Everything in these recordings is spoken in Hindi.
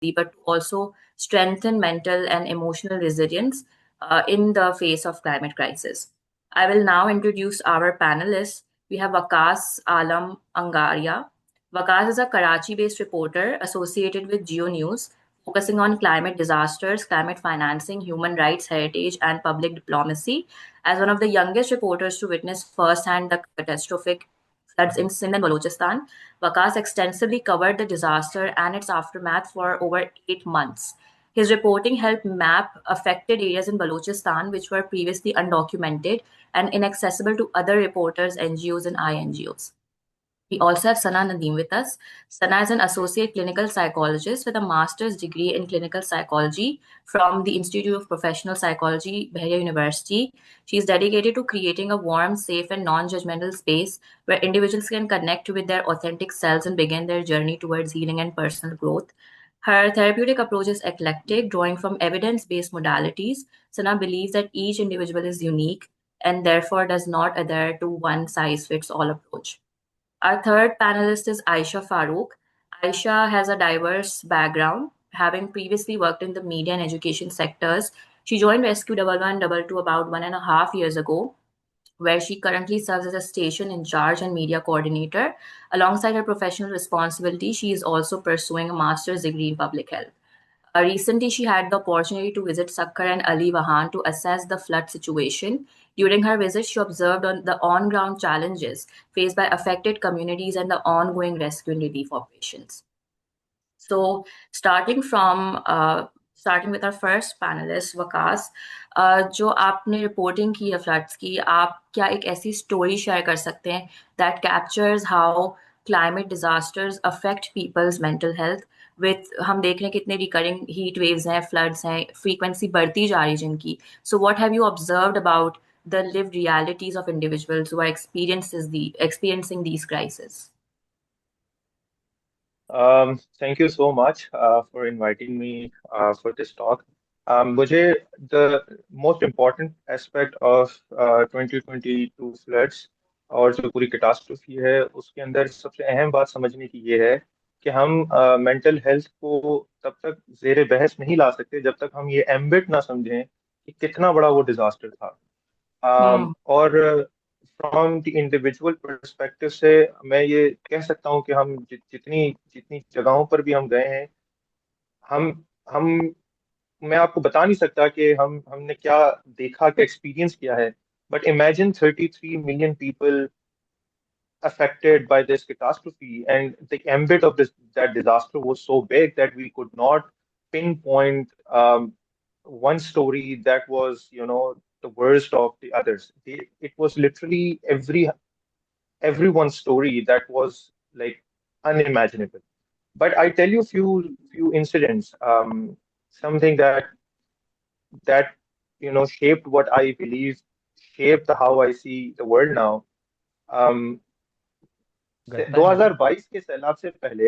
but also strengthen mental and emotional resilience in the face of climate crisis. I will now introduce our panelists. We have Waqas Alam Angaria. Waqas is a Karachi-based reporter associated with Geo News, focusing on climate disasters, climate financing, human rights, heritage, and public diplomacy. As one of the youngest reporters to witness firsthand the catastrophic floods in Sindh and Balochistan, Waqas extensively covered the disaster and its aftermath for over 8 months. His reporting helped map affected areas in Balochistan which were previously undocumented and inaccessible to other reporters, NGOs, and INGOs. We also have Sana Nadeem with us. Sana is an associate clinical psychologist with a master's degree in clinical psychology from the Institute of Professional Psychology, Bahia University. She is dedicated to creating a warm, safe, and non judgmental space where individuals can connect with their authentic selves and begin their journey towards healing and personal growth. Her therapeutic approach is eclectic, drawing from evidence based modalities. Sana believes that each individual is unique and therefore does not adhere to one size fits all approach. Our third panelist is Aisha Farooq. Aisha has a diverse background, having previously worked in the media and education sectors. She joined Rescue 112 about 1.5 years ago, where she currently serves as a station in charge and media coordinator. Alongside her professional responsibility, she is also pursuing a master's degree in public health. Recently, she had the opportunity to visit Sakkar and Ali Wahan to assess the flood situation. During her visit, she observed on the on-ground challenges faced by affected communities and the ongoing rescue and relief operations. So, starting with our first panelist, Waqas, जो आपने रिपोर्टिंग की है फ्लड्स की, आप क्या एक ऐसी स्टोरी शेयर कर सकते हैं that captures how climate disasters affect people's mental health? With हम देख रहे हैं कितने रिकरिंग हीट वेव्स हैं, फ्लड्स हैं, फ्रीक्वेंसी बढ़ती जा रही है जिनकी. So what have you observed about the lived realities of individuals who are experiencing these crises? Thank you so much for inviting me for this talk. मुझे the most important aspect of 2022 floods और जो पूरी कैटास्ट्रोफी है उसके अंदर सबसे अहम बात समझने की ये है कि हम मेंटल हेल्थ को तब तक जेर बहस नहीं ला सकते जब तक हम ये एम्बिट ना समझें कि कितना बड़ा वो डिजास्टर था. Hmm. और फ्रॉम द इंडिविजुअल पर्सपेक्टिव से मैं ये कह सकता हूँ कि हम जितनी जितनी जगहों पर भी हम गए हैं, हम हम मैं आपको बता नहीं सकता कि हमने क्या देखा, क्या एक्सपीरियंस किया है. But imagine 33 million people affected by this catastrophe, and the ambit of that disaster was so big that we could not pinpoint one story that was, the worst of the others. It was literally everyone's story that was like unimaginable. But I tell you few incidents, something that shaped what I believe, shaped how I see the world now. Um, करता है. 2022 के सैलाब से पहले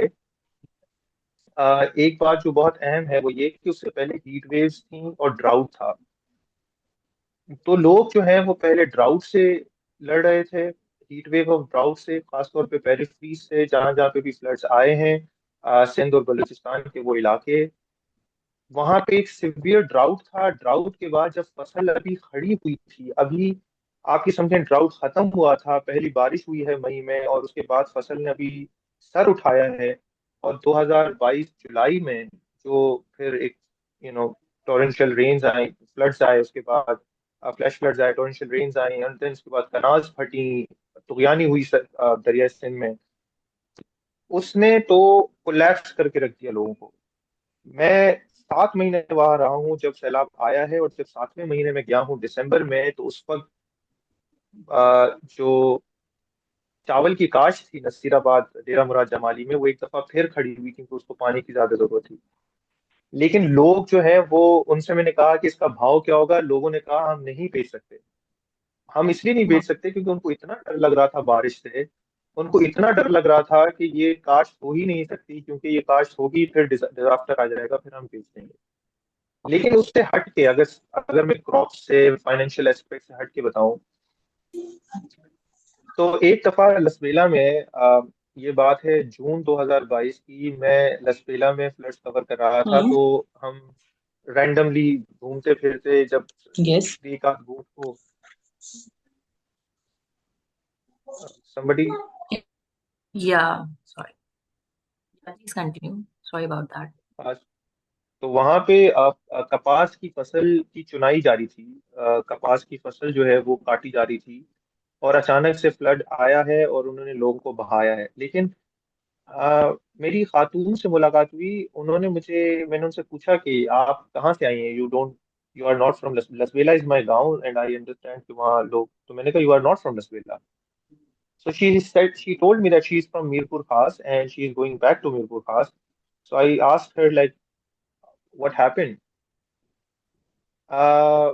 एक बात जो बहुत अहम है वो ये कि उससे पहले हीट वेव्स थी और ड्राउट था. तो लोग जो हैं वो पहले ड्राउट से लड़ रहे थे, हीट वेव ऑफ ड्राउट से, खासतौर पे पेरिफेरीज से, जहां जहां पे भी फ्लड्स आए हैं, सिंध और बलूचिस्तान के वो इलाके, वहां पे एक सिवियर ड्राउट था. ड्राउट के बाद जब फसल अभी खड़ी हुई थी, अभी आप ये समझें ड्राउट खत्म हुआ था, पहली बारिश हुई है मई में और उसके बाद फसल ने अभी सर उठाया है. और 2022 जुलाई में जो फिर एक टोरेंशियल रेन्स आए, फ्लड्स आए, उसके बाद फ्लैश फ्लड्स आए, टोरेंशियल रेन्स आई, और देन उसके बाद कनाल्स फटी, तुगयानी हुई दरिया सिंध में. उसने तो कोलैप्स करके रख दिया लोगों को. मैं 7 महीने वहां रहा हूँ जब सैलाब आया है, और जब 7वें महीने में गया हूँ दिसंबर में, तो उस वक्त जो चावल की काश्त थी नसीराबाद, डेरा मुराद जमाली में, वो एक दफा फिर खड़ी हुई क्योंकि उसको पानी की ज्यादा जरूरत थी. लेकिन लोग जो है वो, उनसे मैंने कहा कि इसका भाव क्या होगा, लोगों ने कहा हम नहीं बेच सकते. हम इसलिए नहीं बेच सकते क्योंकि उनको इतना डर लग रहा था बारिश से, उनको इतना डर लग रहा था कि ये काश्त हो ही नहीं सकती, क्योंकि ये काश्त होगी फिर डिजास्टर आ जाएगा, फिर हम बेच देंगे. लेकिन उससे हट के, अगर अगर मैं क्रॉप से, फाइनेंशियल एस्पेक्ट से हट के बताऊं, तो एक दफा लसबेला में ये बात है जून 2022 की। मैं लसपेला में फ्लड्स कवर कर रहा था, Hmm. तो हम रैंडमली घूमते फिरते जब Yes. एक आध बूथ को somebody Yeah, sorry. Yeah, please continue. Sorry about that. तो वहां पे कपास की फसल की चुनाई जारी थी। कपास की फसल जो है वो काटी जा रही थी, और अचानक से फ्लड आया है और उन्होंने लोगों को बहाया है। लेकिन मेरी खातून से मुलाकात हुई, मैंने उनसे पूछा कि आप कहाँ से आई हैं। You are not from Lasbela is my गाँव एंड आई अंडरस्टैंड कि वहाँ लोग, तो मैंने कहा you are not from Lasbela. So she told me that she is from Mirpur Khas and she is going back to Mirpur Khas. So I asked her like what happened. Uh,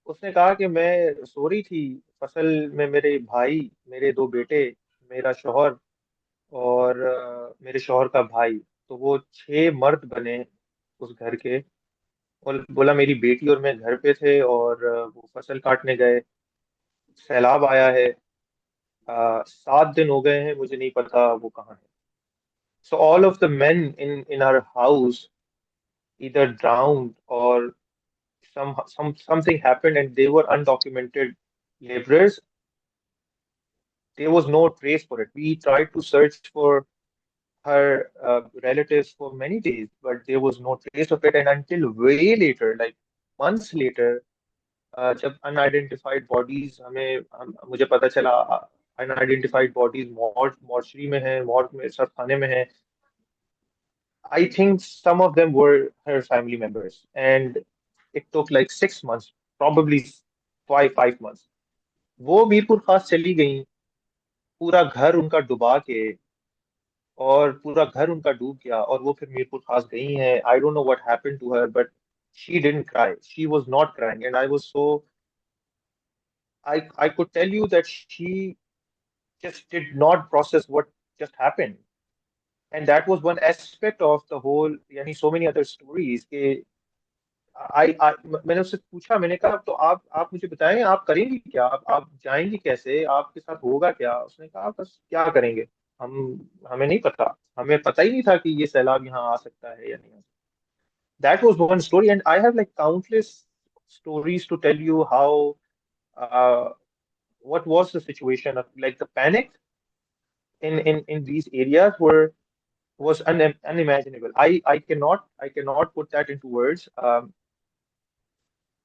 उसने कहा कि मैं सो रही थी फसल में, मेरे भाई, मेरे दो बेटे, मेरा शौहर और मेरे शौहर का भाई, तो वो 6 मर्द बने उस घर के। और बोला मेरी बेटी और मैं घर पे थे और वो फसल काटने गए, सैलाब आया है। 7 दिन हो गए हैं, मुझे नहीं पता वो कहाँ है। So all of the men in our house either drowned or something happened, and they were undocumented laborers. There was no trace for it. We tried to search for her relatives for many days, but there was no trace of it. And until way later, like months later, जब unidentified bodies मुझे पता चला, unidentified bodies मॉर्चरी में है, मॉर्ग में, सब खाने में है। I think some of them were her family members, and it took like 6 months, probably 5 months. वो मीरपुर खास चली गई, पूरा घर उनका डुबा के, और पूरा घर उनका डूब गया, और वो फिर मीरपुर खास गई हैं। I don't know what happened to her, but she didn't cry, she was not crying, and I was so, I could tell you that she just did not process what just happened. And that was one aspect of the whole, यानी so many other stories के मैंने उससे पूछा, मैंने कहा तो आप मुझे बताएं, आप करेंगी क्या, आप जाएंगी कैसे, आपके साथ होगा क्या। उसने कहा बस क्या करेंगे, हम हमें नहीं पता, हमें पता ही नहीं था कि ये सैलाब यहाँ आ सकता है या नहीं। That was one story, and I have like countless stories to tell you how uh, what was the situation of like the panic in these areas were was unimaginable. I cannot put that into words.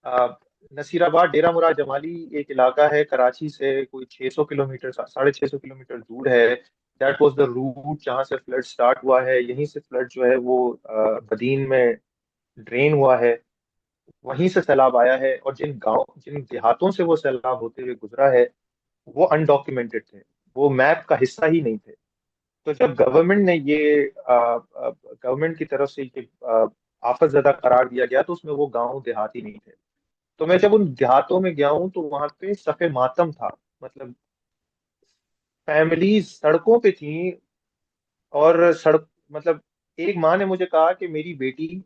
अ, नसीराबाद डेरा मुराद जमाली एक इलाका है कराची से कोई 600 किलोमीटर, 650 किलोमीटर दूर है। दैट वाज द रूट जहाँ से फ्लड स्टार्ट हुआ है। यहीं से फ्लड जो है वो बदीन में ड्रेन हुआ है, वहीं से सैलाब आया है। और जिन देहातों से वो सैलाब होते हुए गुजरा है, वो अनडॉक्यूमेंटेड थे, वो मैप का हिस्सा ही नहीं थे। तो जब गवर्नमेंट ने ये गवर्नमेंट की तरफ से ये आफत ज़दा करार दिया गया, तो उसमें वो गांव देहात ही नहीं थे। तो मैं जब उन देहातों में गया हूँ, तो वहां पे सफे मातम था। मतलब फैमिली सड़कों पे थी, और सड़क मतलब एक माँ ने मुझे कहा कि मेरी बेटी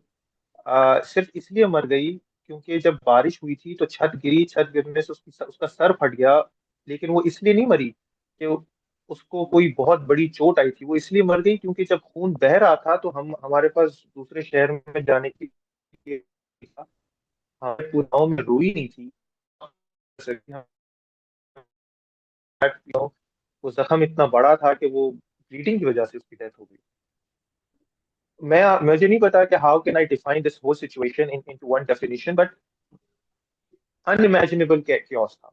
सिर्फ इसलिए मर गई क्योंकि जब बारिश हुई थी तो छत गिरी, छत गिरने से उसका सर फट गया। लेकिन वो इसलिए नहीं मरी कि उसको कोई बहुत बड़ी चोट आई थी, वो इसलिए मर गई क्योंकि जब खून बह रहा था तो हमारे पास दूसरे शहर में जाने की हमारे पूरे गाँव में रुई नहीं थी। वो जख्म इतना बड़ा था कि वो ब्लीडिंग की वजह से उसकी डेथ हो गई। मुझे नहीं पता कि how can I define this whole situation in into one definition, but unimaginable chaos था।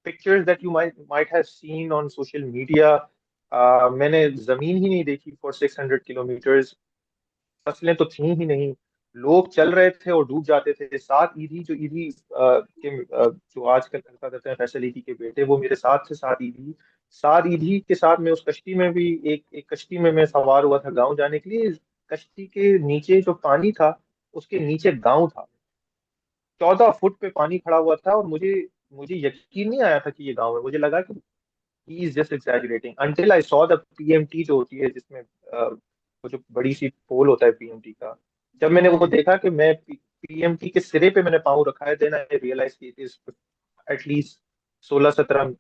Pictures that you might have seen on social media, मैंने जमीन ही नहीं देखी फॉर 600 किलोमीटर्स। फसलें तो थी ही नहीं, लोग चल रहे थे और डूब जाते थे। सात ईदी जो ईदी जो आजकल लड़का करते हैं फैसल ईदी के बेटे, वो मेरे साथ थे। सात ईदी के साथ मैं उस कश्ती में भी, एक कश्ती में मैं सवार हुआ था गाँव जाने के लिए। कश्ती के नीचे जो पानी था, उसके नीचे गाँव था। 14 फुट पे पानी खड़ा हुआ था, और मुझे मुझे यकीन नहीं आया था कि ये गाँव है। मुझे लगा कि he is just exaggerating until I saw the PMT जो होती है, जिसमें वो जो बड़ी सी पोल होता है पीएमटी का। जब मैंने वो देखा कि मैं पीएमटी के सिरे पे मैंने पाँव रखा है, देन आई रियलाइज कि इट इज एटलीस्ट 16-17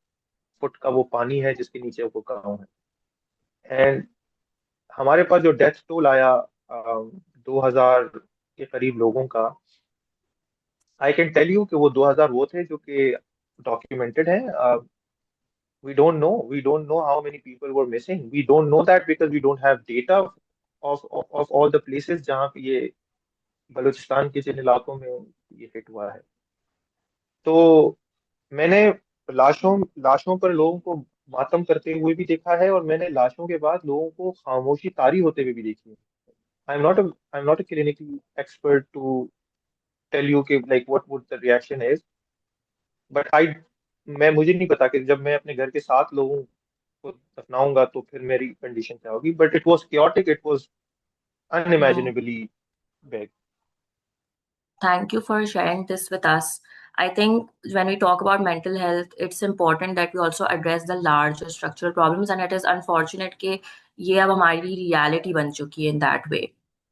फुट का वो पानी है जिसके नीचे वो गाँव है। एंड हमारे पास जो डेथ टोल आया 2000 के करीब लोगों का, आई कैन टेल यू कि वो 2000 वो थे जो कि डॉक्यूमेंटेड है. We don't know how many people were missing. We don't know that because we don't have data of all the places जहाँ पे ये बलूचिस्तान के जिन इलाकों में ये हिट हुआ है. तो मैंने लाशों लाशों पर लोगों को मातम करते हुए भी देखा है, और मैंने लाशों के बाद लोगों को खामोशी तारी होते हुए भी देखी है. I am not a clinical expert to tell you कि like what would the reaction is, but I मैं मुझे नहीं पता कि जब मैं अपने घर के 7 लोगों को दफनाऊंगा तो फिर मेरी कंडीशन क्या होगी. But it was chaotic, it was Hmm. unimaginably big. Thank you for sharing this with us. I think when we talk about mental health, it's important that we also address the larger structural problems, and it is unfortunate कि ये अब हमारी reality बन चुकी है in that way.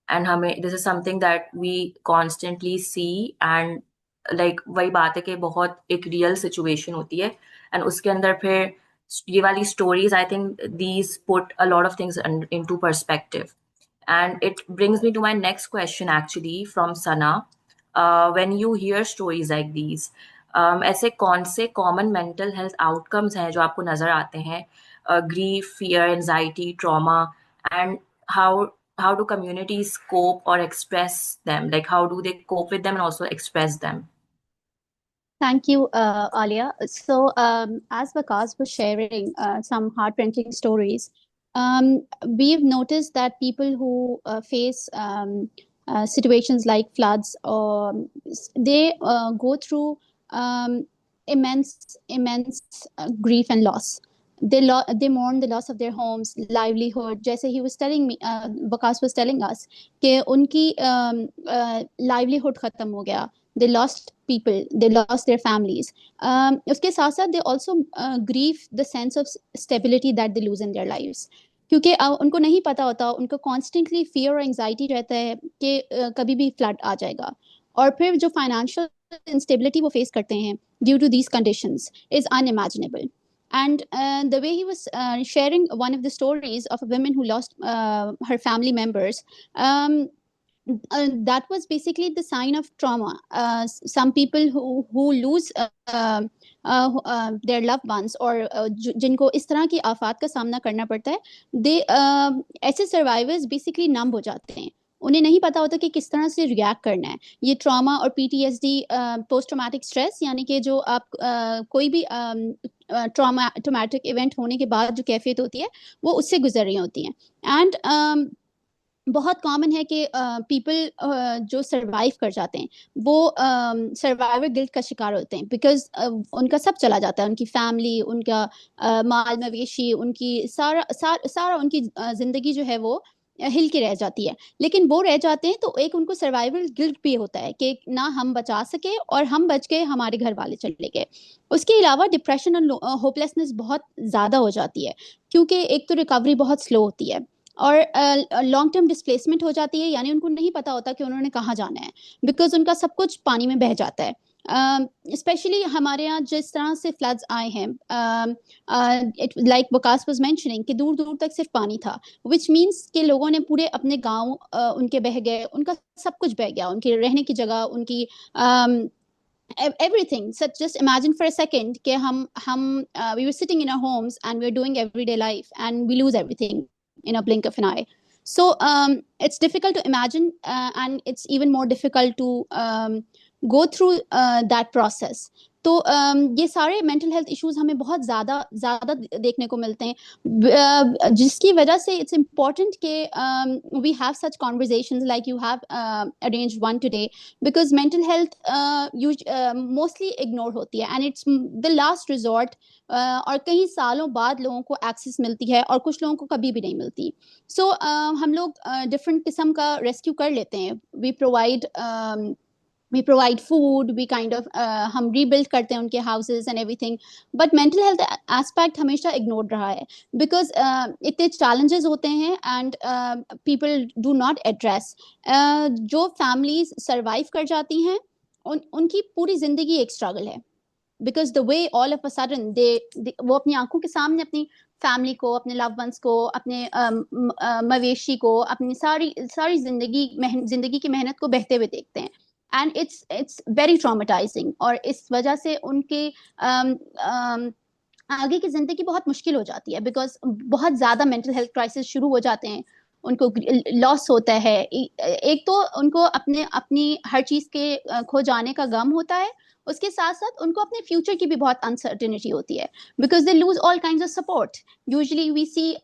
And हमें this is something that we constantly see, and like वही बात है कि बहुत एक real situation होती है, and उसके अंदर फिर ये वाली stories, I think these put a lot of things into perspective. And it brings me to my next question actually from Sana. When you hear stories like these, ऐसे कौन से common mental health outcomes हैं जो आपको नज़र आते हैं? Grief, fear, anxiety, trauma, and how do communities cope or express them? Like how do they cope with them and also express them? Thank you, Alia. So, as Vikas was sharing some heart-wrenching stories, we've noticed that people who face situations like floods, they go through immense grief and loss. They mourn the loss of their homes, livelihood. जैसे he was telling me, Vikas was telling us कि उनकी livelihood खत्म हो गया. They lost people, they lost their families. उसके साथ साथ they also grieve the sense of stability that they lose in their lives. क्योंकि उनको नहीं पता होता, उनको constantly fear और anxiety रहता है कि कभी भी flood आ जाएगा. और फिर जो financial instability वो face करते हैं due to these conditions is unimaginable. And the way he was sharing one of the stories of a woman who lost her family members, that was basically the sign of trauma. Some people who lose their loved ones, or जिनको इस तरह की आफात का सामना करना पड़ता है, they ऐसे survivors basically numb हो जाते हैं. उन्हें नहीं पता होता कि किस तरह से रिएक्ट करना है. ये ट्रॉमा और PTSD, पोस्ट ट्रॉमेटिक स्ट्रेस, यानी कि जो आप कोई भी ट्रॉमेटिक इवेंट होने के बाद जो कैफियत होती है वो उससे गुजर रही होती हैं. एंड बहुत कॉमन है कि पीपल जो सरवाइव कर जाते हैं वो सर्वाइवर गिल्ट का शिकार होते हैं, बिकॉज उनका सब चला जाता है, उनकी फैमिली, उनका माल मवेशी, उनकी सारा उनकी जिंदगी जो है वो हिल के रह जाती है. लेकिन वो रह जाते हैं तो एक उनको सर्वाइवल गिल्ट भी होता है कि ना हम बचा सके और हम बच गए, हमारे घर वाले चले गए. उसके अलावा डिप्रेशन और होपलेसनेस बहुत ज़्यादा हो जाती है, क्योंकि एक तो रिकवरी बहुत स्लो होती है और लॉन्ग टर्म डिस्प्लेसमेंट हो जाती है, यानी उनको नहीं पता होता कि उन्होंने कहाँ जाना है, बिकॉज उनका सब कुछ पानी में बह जाता है. स्पेशली हमारे यहाँ जिस तरह से फ्लड्स आए हैं, लाइक वकास वाज मेंशनिंग कि दूर दूर तक सिर्फ पानी था, विच मीन्स कि लोगों ने पूरे अपने गांव उनके बह गए, उनका सब कुछ बह गया, उनके रहने की जगह, उनकी everything. So just imagine for a second कि हम we were sitting in our homes and we were doing everyday life and we lose everything in a blink of an eye. So it's difficult to imagine, and it's even more difficult to go through that process. तो ये सारे मेंटल हेल्थ इश्यूज हमें बहुत ज़्यादा देखने को मिलते हैं, जिसकी वजह से इट्स इम्पॉर्टेंट कि we have such conversations like you have arranged one today, because mental health mostly ignore होती है and it's the last resort, और कई सालों बाद लोगों को एक्सेस मिलती है और कुछ लोगों को कभी भी नहीं मिलती. सो हम लोग डिफरेंट किस्म का रेस्क्यू कर लेते हैं. we provide food, we kind of हम rebuild करते हैं उनके houses and everything, but mental health aspect हमेशा ignored रहा है, because इतने challenges होते हैं and people do not address. जो families survive कर जाती हैं उनकी पूरी जिंदगी एक struggle है, because the way all of a sudden they वो अपनी आंखों के सामने अपनी फैमिली को, अपने लव वंस को, अपने मवेशी को, अपनी सारी जिंदगी की मेहनत को बहते हुए देखते हैं, एंड इट्स वेरी ट्रॉमेटाइजिंग। और इस वजह से उनके आगे की जिंदगी बहुत मुश्किल हो जाती है, बिकॉज बहुत ज्यादा मेंटल हेल्थ क्राइसिस शुरू हो जाते हैं, उनको लॉस होता है। एक तो उनको अपनी हर चीज के खो जाने का गम होता है, उसके साथ साथ उनको अपने फ्यूचर की भी बहुत अनसर्टेनिटी होती है, because they lose all kinds of support. Usually we see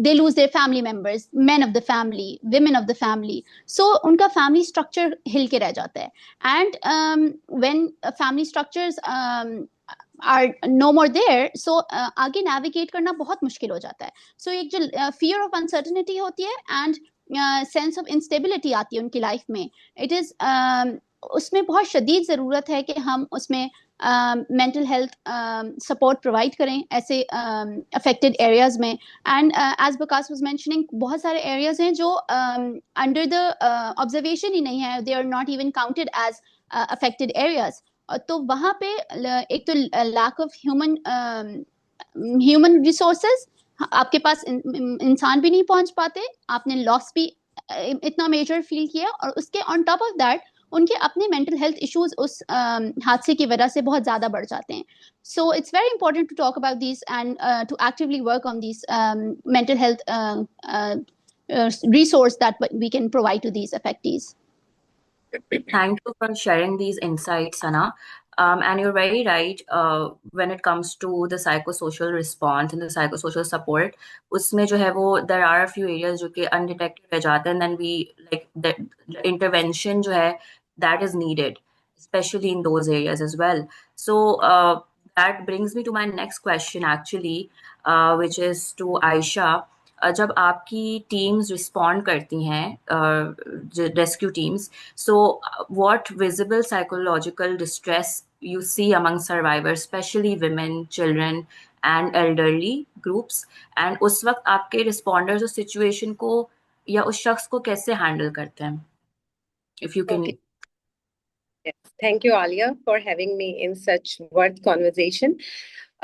they lose their family members, men of the family, women of the family, so उनका फैमिली स्ट्रक्चर हिल के रह जाता है। And when family structures are no more there, so आगे navigate करना बहुत मुश्किल हो जाता है। So एक जो fear of uncertainty होती है and sense of instability आती है उनकी लाइफ में, it is उसमें बहुत शदीद ज़रूरत है कि हम उसमें मेंटल हेल्थ सपोर्ट प्रोवाइड करें ऐसे अफेक्टेड एरियाज में। एंड एज बकास वाज मेंशनिंग, बहुत सारे एरियाज हैं जो अंडर द ऑब्जर्वेशन ही नहीं है, they are not even counted as affected areas. तो वहाँ पे एक तो लैक ऑफ ह्यूमन रिसोर्सेज, आपके पास इंसान भी नहीं पहुंच पाते, आपने लॉस भी इतना मेजर फील किया, और उसके ऑन टॉप ऑफ दैट उनके अपने मेंटल हेल्थ इश्यूज उस हादसे की वजह से बहुत ज्यादा बढ़ जाते हैं। So it's very important to talk about this and to actively work on this mental health resource that we can provide to these affectees. Thank you for sharing these insights, Sana. And you're very right when it comes to the psychosocial response and the psychosocial support. उसमें जो है वो there are a few areas जो कि undetected रह जाते हैं, and then we like the intervention जो है that is needed, especially in those areas as well. So that brings me to my next question actually, which is to Aisha. जब आपकी टीम्स रिस्पॉन्ड करती हैं, rescue teams, so what visible psychological distress you see among survivors, especially women, children and elderly groups, and उस वक्त आपके responders उस situation को या उस शख्स को कैसे handle करते हैं? If you can. Okay. Yes. Thank you, Alia, for having me in such worth conversation.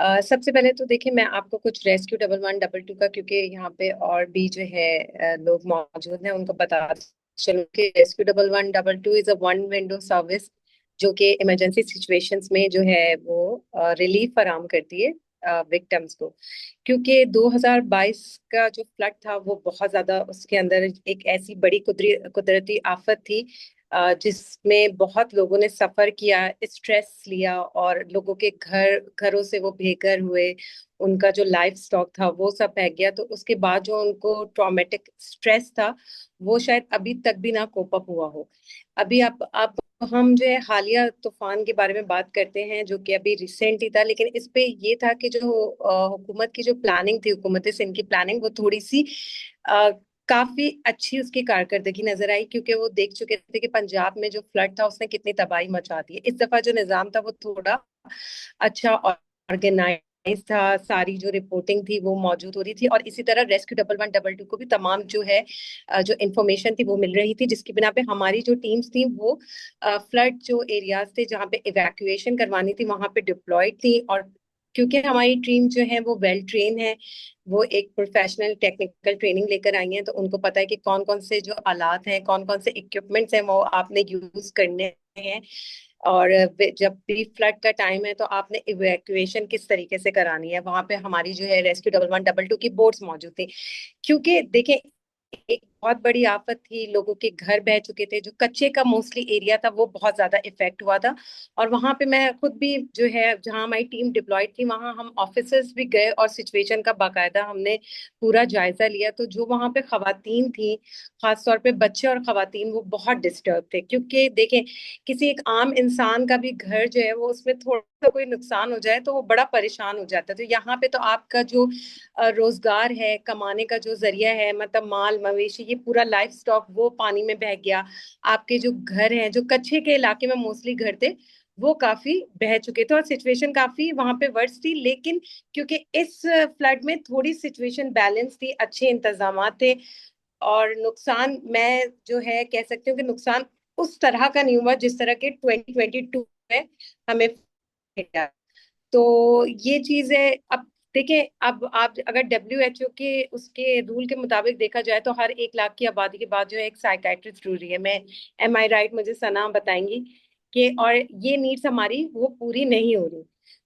सबसे पहले तो देखिए, मैं आपको कुछ रेस्क्यू 1112 का, क्योंकि यहाँ पे और भी जो है लोग मौजूद हैं, उनको बता चलो कि rescue 1112 is a one window service जो कि इमरजेंसी सिचुएशंस में जो है वो रिलीफ फराहम करती है विक्टिम्स को। क्योंकि 2022 का जो फ्लड था वो बहुत ज्यादा, उसके अंदर एक ऐसी बड़ी कुदरती आफत थी जिसमें बहुत लोगों ने सफर किया, स्ट्रेस लिया, और लोगों के घरों से वो बेघर हुए, उनका जो लाइफ स्टॉक था वो सब बह गया। तो उसके बाद जो उनको ट्रॉमेटिक स्ट्रेस था वो शायद अभी तक भी ना कोप अप हुआ हो। अभी आप हम जो है हालिया तूफान के बारे में बात करते हैं जो कि अभी रिसेंट ही था, लेकिन इस पे ये था कि जो हुकूमत की जो प्लानिंग थी, हुकूमत सिंध की प्लानिंग, वो थोड़ी सी काफी अच्छी उसकी कारकर्दगी नजर आई, क्योंकि वो देख चुके थे कि पंजाब में जो फ्लड था उसने कितनी तबाही मचा दी है। इस दफा जो निजाम था वो थोड़ा अच्छा ऑर्गेनाइज था, सारी जो रिपोर्टिंग थी वो मौजूद हो रही थी, और इसी तरह रेस्क्यू 1112 को भी तमाम जो है जो इंफॉर्मेशन थी वो मिल रही थी, जिसकी बिना पे हमारी जो टीम्स थी वो फ्लड जो एरियाज थे जहाँ पे इवैक्यूएशन करवानी थी वहां पे डिप्लॉयड थी। और क्योंकि हमारी टीम जो है वो वेल ट्रेन है, वो एक प्रोफेशनल टेक्निकल ट्रेनिंग लेकर आई हैं, तो उनको पता है कि कौन कौन से जो आलात हैं, कौन कौन से इक्विपमेंट्स हैं वो आपने यूज करने हैं, और जब भी फ्लड का टाइम है तो आपने इवैक्यूएशन किस तरीके से करानी है। वहां पे हमारी जो है रेस्क्यू 1112 की बोट्स मौजूद थी, क्योंकि देखें एक बहुत बड़ी आफत थी, लोगों के घर बह चुके थे, जो कच्चे का मोस्टली एरिया था वो बहुत ज्यादा इफेक्ट हुआ था। और वहां पे मैं खुद भी जो है, जहां हमारी टीम डिप्लॉयड थी, वहां हम ऑफिसर्स भी गए और सिचुएशन का बाकायदा हमने पूरा जायजा लिया। तो जो वहां पे खवातीन थी, खासतौर पे बच्चे और खवातीन, वो बहुत डिस्टर्ब थे, क्योंकि देखें किसी एक आम इंसान का भी घर जो है वो उसमें थोड़ा सा कोई नुकसान हो जाए तो वो बड़ा परेशान हो जाता है। तो यहाँ पे तो आपका जो रोजगार है, कमाने का जो जरिया है, मतलब माल मवेशी, ये पूरा लाइफ स्टॉक वो पानी में बह गया। आपके जो घर हैं, जो कच्चे के इलाके में मोस्टली घर थे, वो काफी बह चुके थे और सिचुएशन काफी वहां पे वर्स थी। लेकिन क्योंकि इस फ्लड में थोड़ी सिचुएशन बैलेंस थी, अच्छे इंतजाम थे, और नुकसान मैं जो है कह सकती हूँ कि नुकसान उस तरह का नहीं हुआ जिस तरह के 2022 में हमें तो ये चीज है। अब देखिए, अब आप अगर WHO के उसके रूल के मुताबिक देखा जाए तो हर 1 लाख की आबादी के बाद जो है एक साइकाइट्रिस्ट जरूरी है। मैं एम आई राइट? मुझे सना बताएंगी कि और ये नीड्स हमारी वो पूरी नहीं हो रही।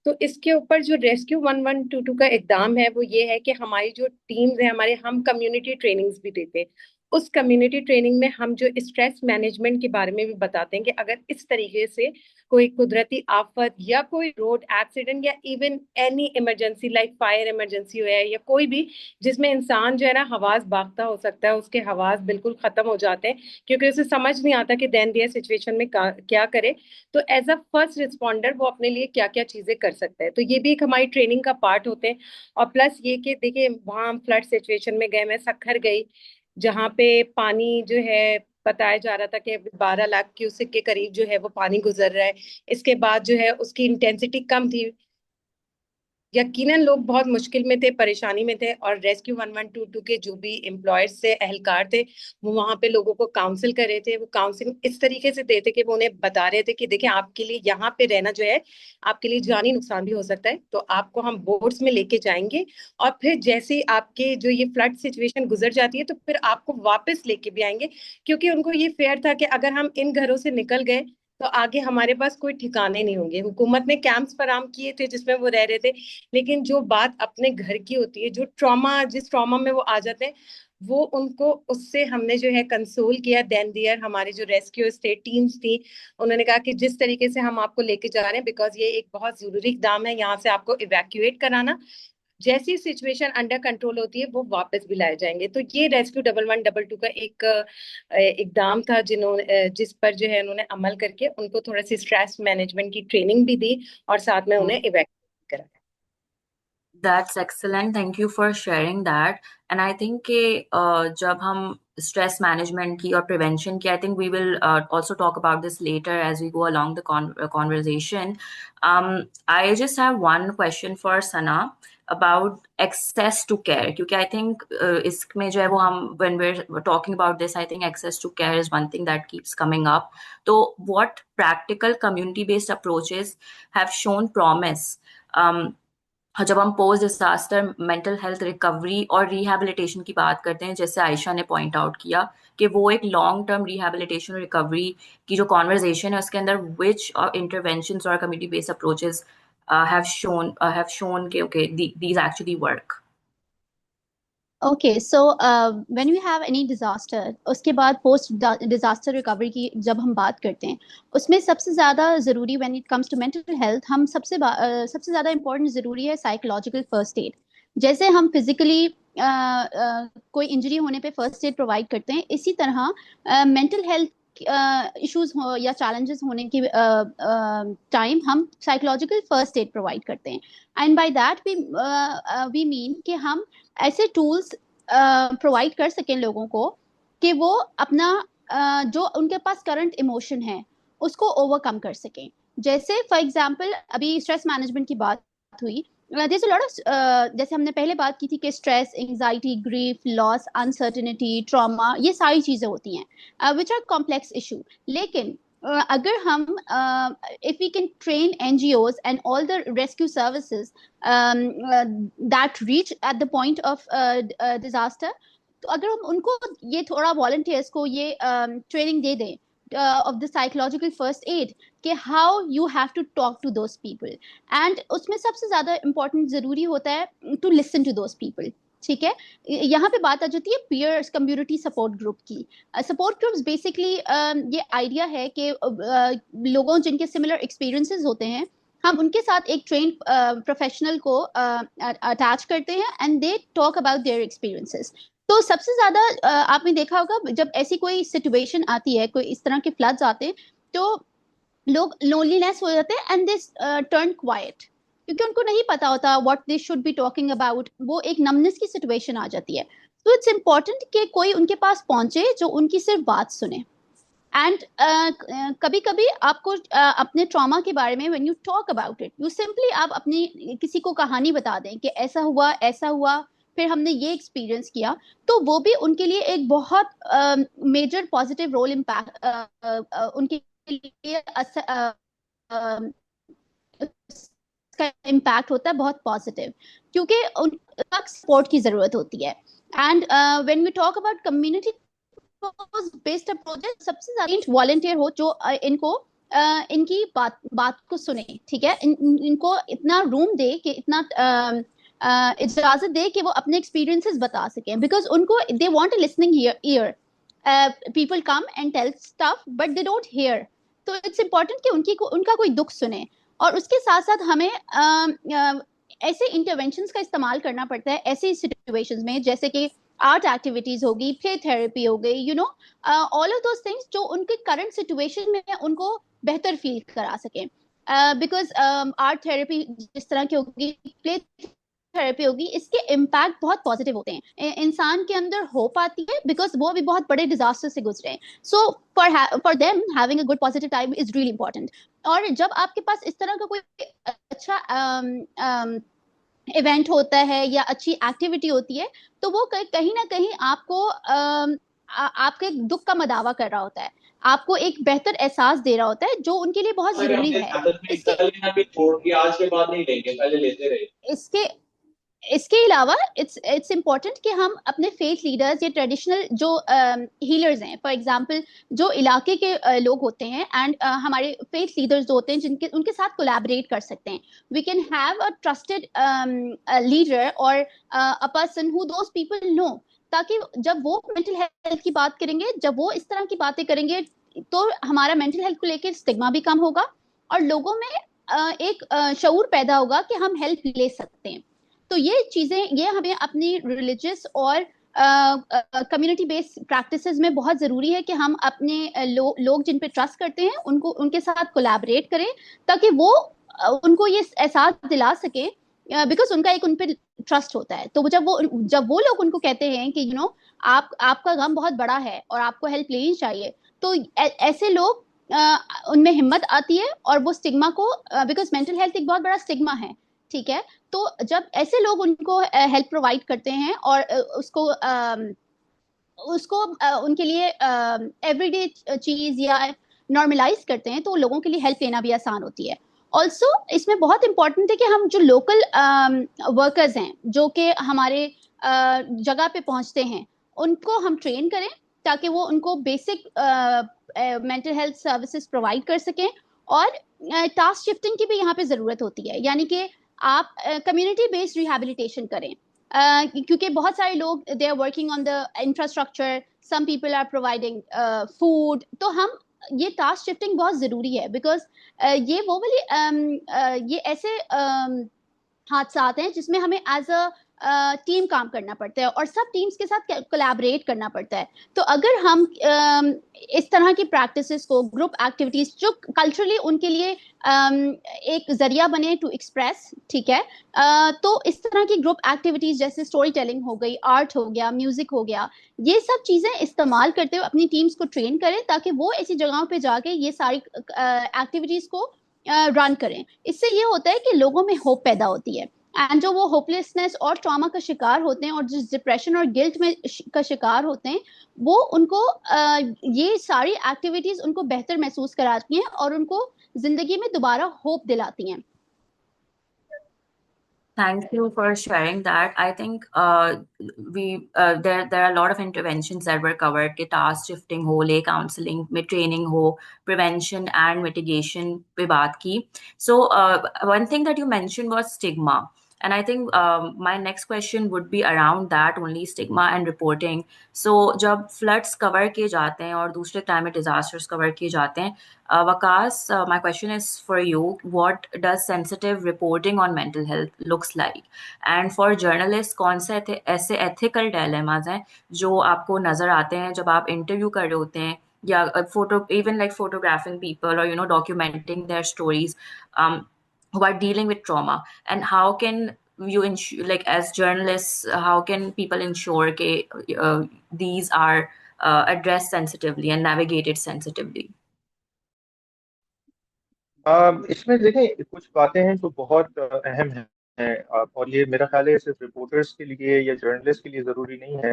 तो इसके ऊपर जो रेस्क्यू 1122 का इकदाम है वो ये है कि हमारी जो टीम्स है हमारे, हम कम्युनिटी ट्रेनिंग्स भी देते हैं। उस कम्युनिटी ट्रेनिंग में हम जो स्ट्रेस मैनेजमेंट के बारे में भी बताते हैं कि अगर इस तरीके से कोई कुदरती आफत या कोई रोड एक्सीडेंट या even any emergency like fire emergency है या कोई भी जिसमें इंसान जो है ना हवास बाख्ता हो सकता है, उसके हवास बिल्कुल खत्म हो जाते हैं क्योंकि उसे समझ नहीं आता कि देन दियर सिचुएशन में क्या करे, तो एज अ फर्स्ट रिस्पॉन्डर वो अपने लिए क्या क्या चीजें कर सकता है। तो ये भी एक हमारी ट्रेनिंग का पार्ट होते हैं। और प्लस ये कि देखिए, वहाँ हम फ्लड सिचुएशन में गए, मैं सक्खर गई जहाँ पे पानी जो है बताया जा रहा था कि 12 लाख क्यूसेक के करीब जो है वो पानी गुजर रहा है। इसके बाद जो है उसकी इंटेंसिटी कम थी। यकीनन लोग बहुत मुश्किल में थे, परेशानी में थे, और रेस्क्यू 1122 के जो भी एम्प्लॉयर्स थे, एहलकार थे, वो वहां पे लोगों को काउंसिल कर रहे थे। वो काउंसिलिंग इस तरीके से देते कि वो उन्हें बता रहे थे कि देखिए, आपके लिए यहाँ पे रहना जो है आपके लिए जानी नुकसान भी हो सकता है, तो आपको हम बोट्स में लेके जाएंगे। और फिर जैसे ही आपके जो ये फ्लड सिचुएशन गुजर जाती है तो फिर आपको वापस लेके भी आएंगे, क्योंकि उनको ये फेयर था कि अगर हम इन घरों से निकल गए तो आगे हमारे पास कोई ठिकाने नहीं होंगे। हुकूमत ने कैंप्स फराहम किए थे जिसमें वो रह रहे थे, लेकिन जो बात अपने घर की होती है, जो ट्रॉमा, जिस ट्रॉमा में वो आ जाते हैं, वो उनको, उससे हमने जो है कंसोल किया। देन दियर हमारी जो रेस्क्यू स्टेट टीम्स थी, उन्होंने कहा कि जिस तरीके से हम आपको लेके जा रहे हैं, बिकॉज ये एक बहुत जरूरी इकदाम है यहाँ से आपको इवैक्यूएट कराना, जैसी सिचुएशन अंडर कंट्रोल होती है वो वापस भी लाए जाएंगे। तो ये रेस्क्यू 1122 का एक इकदाम था जिन्होंने, जिस पर जो है उन्होंने अमल करके उनको थोड़ा सी स्ट्रेस मैनेजमेंट की ट्रेनिंग भी दी और साथ में उन्हें इवैक्यूएट करा। That's excellent. Thank you for sharing that. And I think कि जब हम stress management की और prevention की, I think we will also talk about this later as we go along the conversation. I just have one question for Sana about access to care, क्योंकि I think इसमें जो है वो हम, when we're talking about this, I think access to care is one thing that keeps coming up. So what practical community-based approaches have shown promise? जब हम post disaster mental health recovery और रिहैबिलिटेशन की बात करते हैं, जैसे आयशा ने पॉइंट आउट किया कि वो एक लॉन्ग टर्म रिहैबिलिटेशन और रिकवरी की जो कॉन्वर्जेशन है उसके अंदर विच इंटरवेंशंस और community based approaches have shown कि okay these actually work. Okay, so when we have any disaster, उसके बाद पोस्ट डिजास्टर रिकवरी की जब हम बात करते हैं, उसमें सबसे ज़्यादा ज़रूरी when it comes to mental health, हम सबसे ज़्यादा इम्पोर्टेंट ज़रूरी है साइकोलॉजिकल फर्स्ट एड। जैसे हम फिजिकली कोई इंजरी होने पे फर्स्ट एड प्रोवाइड करते हैं, इसी तरह मेंटल हेल्थ इश्यूज हो या चैलेंजेस होने की टाइम हम साइकोलॉजिकल फर्स्ट एड प्रोवाइड करते हैं। And by that we mean कि हम ऐसे टूल्स प्रोवाइड कर सकें लोगों को कि वो अपना जो उनके पास करंट इमोशन है उसको ओवरकम कर सकें। जैसे फॉर एग्जांपल अभी स्ट्रेस मैनेजमेंट की बात हुई, there's a lot of जैसे हमने पहले बात की थी कि stress, anxiety, grief, loss, uncertainty, trauma, ये सारी चीजें होती हैं विच आर कॉम्प्लेक्स इशू। लेकिन अगर हम if we can train NGOs and all the rescue services that reach at the point of disaster, तो अगर हम उनको ये थोड़ा वॉलंटियर्स को ये ट्रेनिंग दे दें of the psychological first aid कि how you have to talk to those people, and उसमें सबसे ज्यादा important जरूरी होता है to listen to those people। ठीक है, यहाँ पे बात आ जाती है पीयर्स कम्युनिटी सपोर्ट ग्रुप की। सपोर्ट ग्रुप्स बेसिकली ये आइडिया है कि लोगों जिनके सिमिलर एक्सपीरियंसेस होते हैं, हम उनके साथ एक ट्रेन प्रोफेशनल को अटैच करते हैं and they talk about their experiences. तो सबसे ज्यादा आपने देखा होगा जब ऐसी कोई सिचुएशन आती है, कोई इस तरह के फ्लड्स आते हैं, तो लोग लोनलीनेस हो जाते हैं एंड दे टर्न क्वाइट, क्योंकि उनको नहीं पता होता what they should be talking about. वो एक नमनेस की सिचुएशन आ जाती है। तो इट्स इम्पोर्टेंट कि कोई उनके पास पहुंचे जो उनकी सिर्फ बात सुने। एंड कभी कभी आपको अपने ट्रॉमा के बारे में when you talk about it, you simply आप अपनी किसी को कहानी बता दें कि ऐसा हुआ फिर हमने ये एक्सपीरियंस किया, तो वो भी उनके लिए एक बहुत मेजर पॉजिटिव रोल इम्पैक्ट उनके लिए उसका इम्पैक्ट होता है बहुत पॉजिटिव, क्योंकि उनका सपोर्ट की जरूरत होती है। And when we talk about community based approach, सबसे ज्यादा वॉलंटियर हो जो इनकी बात को सुने, ठीक है, इनको इतना रूम दे कि इतना इजाजत दे कि वो अपने एक्सपीरियंसेस बता सकें, बिकॉज उनको they want a listening ear. People come and tell stuff but they don't hear, तो इट्स इम्पोर्टेंट कि उनका कोई दुख सुने। और उसके साथ साथ हमें ऐसे इंटरवेंशंस का इस्तेमाल करना पड़ता है ऐसी सिचुएशंस में, जैसे कि आर्ट एक्टिविटीज होगी, प्ले थेरेपी हो गई, you know, all of those things जो उनके करंट सिचुएशन में उनको बेहतर फील करा सके। बिकॉज आर्ट थेरेपी जिस तरह की होगी, प्ले थेरेपी होगी, इसके इम्पैक्ट बहुत पॉजिटिव होते हैं, इंसान के अंदर होप आती है, बिकॉज वो भी बहुत बड़े डिजास्टर से गुजरे हैं। So for them having a good positive time is really important. और जब आपके पास इस तरह का कोई अच्छा इवेंट होता है या अच्छी एक्टिविटी होती है, तो वो कहीं ना कहीं आपको आपके दुख का मदावा कर रहा होता है, आपको एक बेहतर एहसास दे रहा होता है, जो उनके लिए बहुत जरूरी है। इसके इसके अलावा इट्स इम्पोर्टेंट कि हम अपने फेथ लीडर्स या ट्रेडिशनल जो हीलर्स हैं, फॉर एग्जांपल जो इलाके के लोग होते हैं, एंड हमारे फेथ लीडर्स जो होते हैं, जिनके उनके साथ कोलैबोरेट कर सकते हैं। We can have a trusted leader और a person who those people know, ताकि जब वो मेंटल हेल्थ की बात करेंगे, जब वो इस तरह की बातें करेंगे, तो हमारा मेंटल हेल्थ को लेकर स्टिग्मा भी कम होगा और लोगों में एक शऊर पैदा होगा कि हम हेल्प ले सकते हैं। तो ये चीजें, ये हमें अपनी रिलीजियस और कम्युनिटी बेस्ड प्रैक्टिसेस में बहुत जरूरी है कि हम अपने लोग जिन पे ट्रस्ट करते हैं उनको उनके साथ कोलैबोरेट करें, ताकि वो उनको ये एहसास दिला सके, बिकॉज उनका एक उन पे ट्रस्ट होता है। तो जब वो लोग उनको कहते हैं कि यू नो आपका गम बहुत बड़ा है और आपको हेल्प लेनी चाहिए, तो ऐसे लोग उनमें हिम्मत आती है और वो स्टिग्मा को, बिकॉज मेंटल हेल्थ एक बहुत बड़ा स्टिग्मा है, ठीक है, तो जब ऐसे लोग उनको हेल्प प्रोवाइड करते हैं और उसको उनके लिए एवरीडे चीज या नॉर्मलाइज करते हैं, तो लोगों के लिए हेल्प लेना भी आसान होती है। ऑल्सो इसमें बहुत इंपॉर्टेंट है कि हम जो लोकल वर्कर्स हैं जो कि हमारे जगह पे पहुंचते हैं, उनको हम ट्रेन करें, ताकि वो उनको basic mental health services provide कर सकें। और टास्क शिफ्टिंग की भी यहाँ पे जरूरत होती है, यानी कि आप कम्युनिटी बेस्ड रिहैबिलिटेशन करें, क्योंकि बहुत सारे लोग they are working on the infrastructure, some people are providing food, तो हम ये टास्क शिफ्टिंग बहुत जरूरी है, बिकॉज ये वो वाली ये ऐसे हादसात हैं जिसमें हमें एज अ टीम काम करना पड़ता है और सब टीम्स के साथ कोलैबोरेट करना पड़ता है। तो अगर हम इस तरह की प्रैक्टिसेस को, ग्रुप एक्टिविटीज जो कल्चरली उनके लिए एक जरिया बने टू एक्सप्रेस, ठीक है, तो इस तरह की ग्रुप एक्टिविटीज जैसे स्टोरी टेलिंग हो गई, आर्ट हो गया, म्यूजिक हो गया, ये सब चीजें इस्तेमाल करते हुए अपनी टीम्स को ट्रेन करें, ताकि वो ऐसी जगहों पे जाके ये सारी एक्टिविटीज को रन करें। इससे ये होता है कि लोगों में होप पैदा होती है, एंड जो वो होपलेसनेस और ट्रॉमा का शिकार होते हैं और जिस डिप्रेशन और गिल्ट में का शिकार होते हैं, वो उनको ये सारी एक्टिविटीज उनको बेहतर महसूस कराती हैं और उनको जिंदगी में दोबारा होप दिलाती हैं। Thank you for sharing that. I think there are a lot of interventions that were covered. कि task shifting हो, lay counseling में training हो, prevention and mitigation पे बात की. So one thing that you mentioned was stigma. And I think my next question would be around that only, stigma and reporting. So जब floods cover किए जाते हैं और दूसरे climate disasters cover किए जाते हैं, Waqas, my question is for you. What does sensitive reporting on mental health looks like? And for journalists, कौन से ऐसे ethical dilemmas हैं जो आपको नजर आते हैं जब आप interview कर रहे होते हैं, या even like photographing people or documenting their stories who are dealing with trauma, and how can you ensure, like as journalists, how can people ensure that these are addressed sensitively and navigated sensitively? इसमें देखें, कुछ बातें हैं जो बहुत अहम हैं, और ये मेरा ख्याल है सिर्फ रिपोर्टर्स के लिए या जर्नलिस्ट के लिए ज़रूरी नहीं है।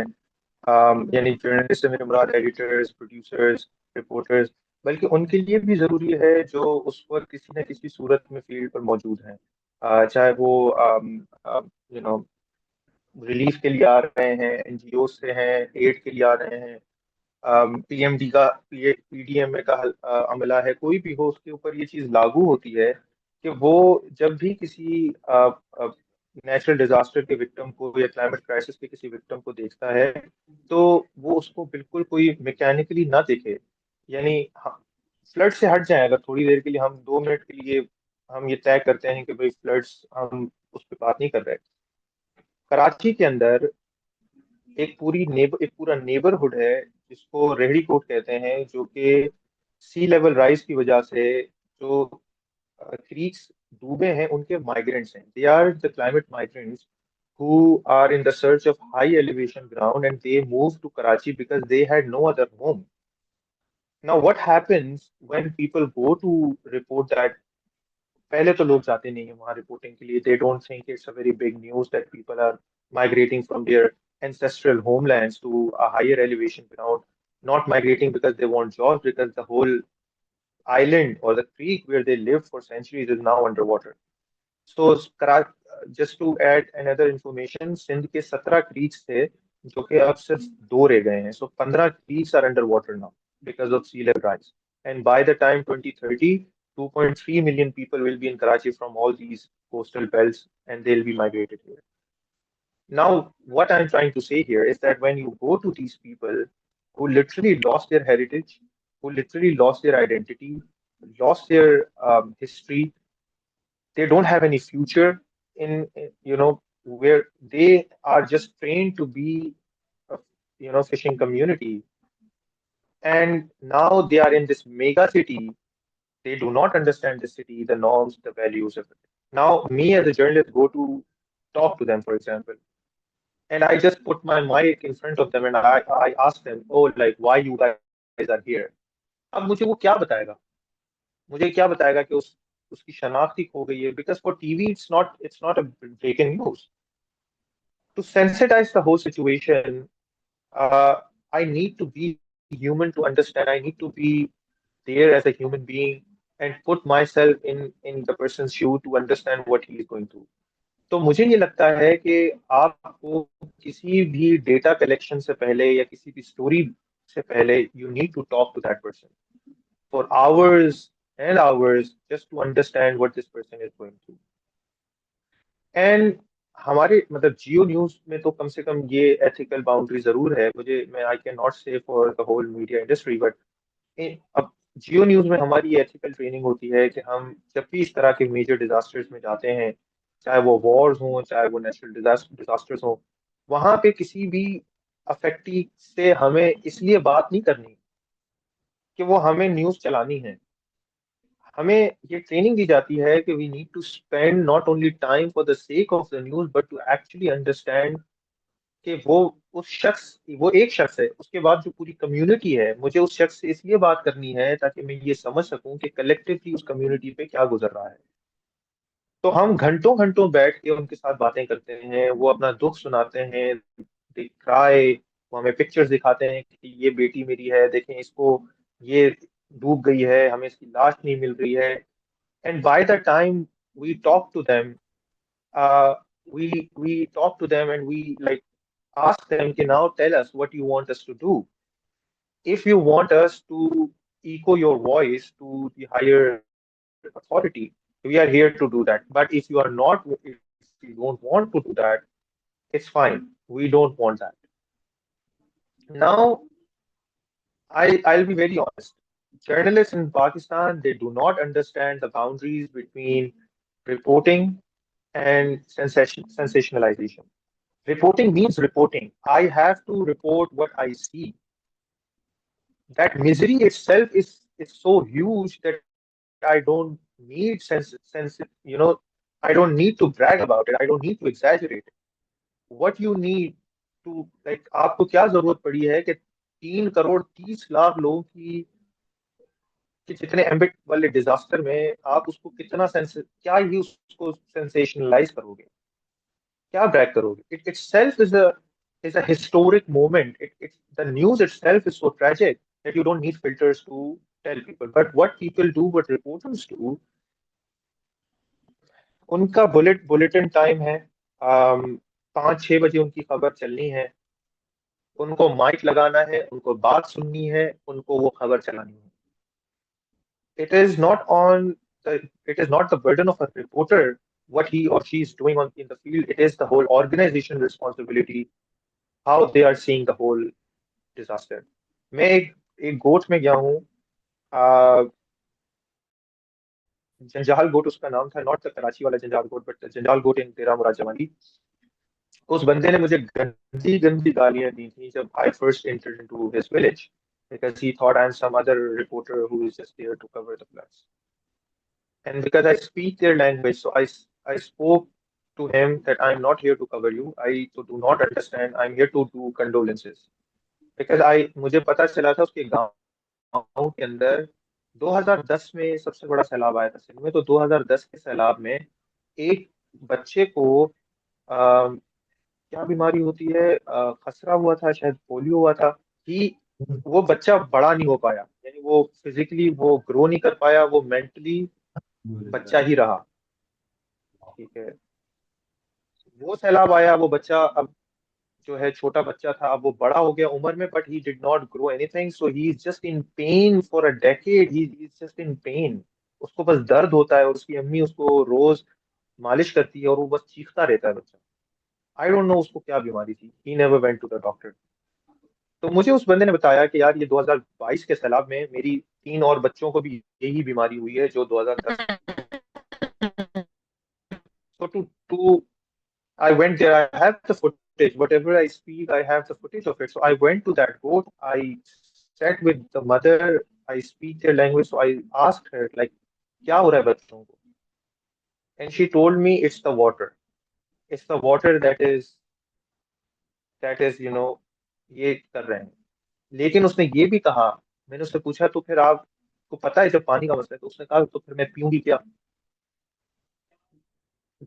यानी जर्नलिस्ट से मेरे मुराद एडिटर्स, प्रोड्यूसर्स, रिपोर्टर्स, बल्कि उनके लिए भी ज़रूरी है जो उस पर किसी न किसी सूरत में फील्ड पर मौजूद हैं। चाहे वो यू नो रिलीफ के लिए आ रहे हैं, एनजीओ से हैं, एड के लिए आ रहे हैं, पीएमडी का पीडीएमए का अमला है, कोई भी हो, उसके ऊपर ये चीज लागू होती है कि वो जब भी किसी नेचुरल डिजास्टर के विक्टिम को या क्लाइमेट क्राइसिस के किसी विक्टिम को देखता है, तो वो उसको बिल्कुल कोई मैकेनिकली ना देखे। यानी फ्लड से हट जाए, अगर थोड़ी देर के लिए, हम 2 मिनट के लिए हम ये तय करते हैं कि भाई फ्लड्स, हम उस पर बात नहीं कर रहे। कराची के अंदर एक पूरा नेबरहुड है जिसको रेहड़ी कोट कहते हैं, जो कि सी लेवल राइज की वजह से जो क्रीक्स डूबे हैं, उनके माइग्रेंट्स हैं। They are the climate migrants who are in the search of high elevation ground, and they moved to Karachi because they had no other home. Now what happens when people go to report that, पहले तो लोग जाते नहीं है वहाँ रिपोर्टिंग के लिए, they don't think it's a very big news that people are migrating from their ancestral homelands to a higher elevation ground, not migrating because they want jobs, because the whole island or the creek where they lived for centuries is now underwater. So just to add another information, Sindh के 17 creeks थे जो कि अब सिर्फ 2 रह गए हैं. So 15 creeks are underwater now because of sea level rise. And by the time 2030, 2.3 million people will be in Karachi from all these coastal belts, and they'll be migrated here. Now, what I'm trying to say here is that when you go to these people who literally lost their heritage, who literally lost their identity, lost their history, they don't have any future where they are just trained to be a fishing community, and now they are in this mega city. They do not understand the city, the norms, the values of it. Now me as a journalist go to talk to them, for example, and I just put my mic in front of them, and I ask them, oh, like, why you guys are here. अब मुझे वो क्या बताएगा, मुझे क्या बताएगा कि उसकी शनाख्त ही खो गई है, because for TV it's not a breaking news. To sensitize the whole situation, uh, I need to be human to understand. I need to be there as a human being and put myself in the person's shoe to understand what he is going through. तो मुझे ये लगता है कि आपको किसी भी डेटा कलेक्शन से पहले या किसी भी स्टोरी से पहले, you need to talk to that person for hours and hours just to understand what this person is going through. And हमारे मतलब जियो न्यूज में तो कम से कम ये एथिकल बाउंड्री जरूर है। मैं I can not say for the whole media industry, but अब जियो न्यूज में हमारी एथिकल ट्रेनिंग होती है कि हम जब भी इस तरह के मेजर डिजास्टर्स में जाते हैं, चाहे वो वॉर्स हों, चाहे वो नेचुरल डिजास्टर्स हों, वहां पे किसी भी अफेक्टी से हमें इसलिए बात नहीं करनी कि वो हमें न्यूज चलानी है। हमें ये ट्रेनिंग दी जाती है कि we need to spend not only time for the sake of the news, but to actually understand कि वो एक शख्स है, उसके बाद जो पूरी कम्युनिटी है, मुझे उस शख्स से इसलिए बात करनी है ताकि मैं ये समझ सकूं कि कलेक्टिवली उस कम्युनिटी पे क्या गुजर रहा है। तो हम घंटों घंटों बैठ के उनके साथ बातें करते हैं, वो अपना दुख सुनाते हैं, दे क्राई, वो हमें पिक्चर्स दिखाते हैं कि ये बेटी मेरी है, देखें इसको, ये डूब गई है, हमें इसकी लाश नहीं मिल रही है। And by the time we talk to them, we talk to them and we like ask them, okay, now tell us what you want us to do. If you want us to echo your voice to the higher authority, we are here to do that. But if you don't want to do that, it's fine. We don't want that. Now, I'll be very honest. Journalists in Pakistan, they do not understand the boundaries between reporting and sensationalization. Reporting means reporting. I have to report what I see. That misery itself is so huge that I don't need I don't need to brag about it. I don't need to exaggerate it. What you need to like, आपको क्या जरूरत पड़ी है कि 3 करोड़ 30 लाख लोगों की कि जितने एम्बिट वाले डिजास्टर में आप उसको क्या ही उसको सेंसेशनलाइज करोगे, क्या ब्रैग करोगे? It itself is a historic moment. The news itself is so tragic that you don't need filters to tell people. But what people do, what reporters do, उनका बुलेटिन टाइम है, 5-6 बजे उनकी खबर चलनी है, उनको माइक लगाना है, उनको बात सुननी है, उनको वो खबर चलानी है. It is not on it is not the burden of a reporter what he or she is doing in the field. It is the whole organization responsibility how they are seeing the whole disaster. मैं एक गोट में गया हूँ, आ, जंजाल गोट उसका नाम था, नॉट द कराची वाला जंजाल गोट बट जंजाल गोट इन तेरा मुराद जमाली. उस बंदे ने मुझे गंदी गंदी गालियां दी थी जब I first entered into his village because he thought I'm some other reporter who is just there to cover the floods. And because I speak their language, so I spoke to him that I'm not here to cover you. I do not understand. I'm here to do condolences. Because मुझे पता चला था उसके गांव के अंदर 2010 में सबसे बड़ा सैलाब आया था सिंध में. तो 2010 के सैलाब में एक बच्चे को क्या बीमारी होती है, खसरा हुआ था, शायद पोलियो हुआ था. कि वो बच्चा बड़ा नहीं हो पाया, यानी वो फिजिकली वो ग्रो नहीं कर पाया, वो मेंटली बच्चा ही रहा. ठीक है, वो सैलाब आया, वो बच्चा अब जो है छोटा बच्चा था, अब वो बड़ा हो गया उम्र में, but he did not grow anything, so he is just in pen for a decade. He is just in pen. उसको बस दर्द होता है और उसकी अम्मी उसको रोज मालिश करती है और वो बस चीखता रहता है बच्चा. आई डोंट नो उसको क्या बीमारी थी. He never went to the doctor. तो मुझे उस बंदे ने बताया कि यार ये 2022 के सैलाब में मेरी 3 और बच्चों को भी यही बीमारी हुई है जो 2010. So to I went there. I have the footage. Whatever I speak, I have the footage of it. So I went to that goat. I sat with the mother. I speak their language. So I asked her like, क्या हो रहा है बच्चों को? And she told me it's the water. It's the water that is ये कर रहे हैं. लेकिन उसने ये भी कहा, मैंने उससे पूछा तो फिर आपको पता है जब पानी का मसला है, तो उसने कहा तो फिर मैं पीऊंगी क्या?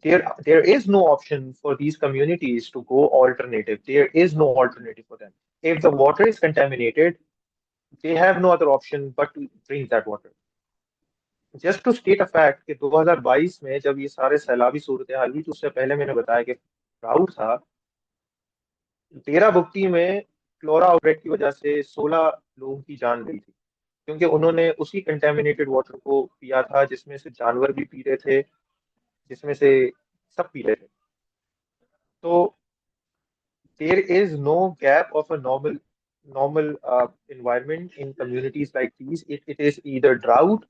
There is no option for these communities to go alternative. There is no alternative for them. If the water is contaminated, they have no other option but to drink that water. Just to state a fact कि 2022 में जब ये सारे सैलाबी सूरत हाल हुई, तो उससे पहले मैंने बताया कि ड्राउट था. डेरा बुगटी में फ्लोरा आउटब्रेक की वजह से 16 लोगों की जान गई थी, क्योंकि उन्होंने उसी कंटेमिनेटेड वाटर को पिया था जिसमें से जानवर भी पी रहे थे, जिसमें से सब पी रहे थे. तो there is no gap of a normal environment in communities like these. It is either drought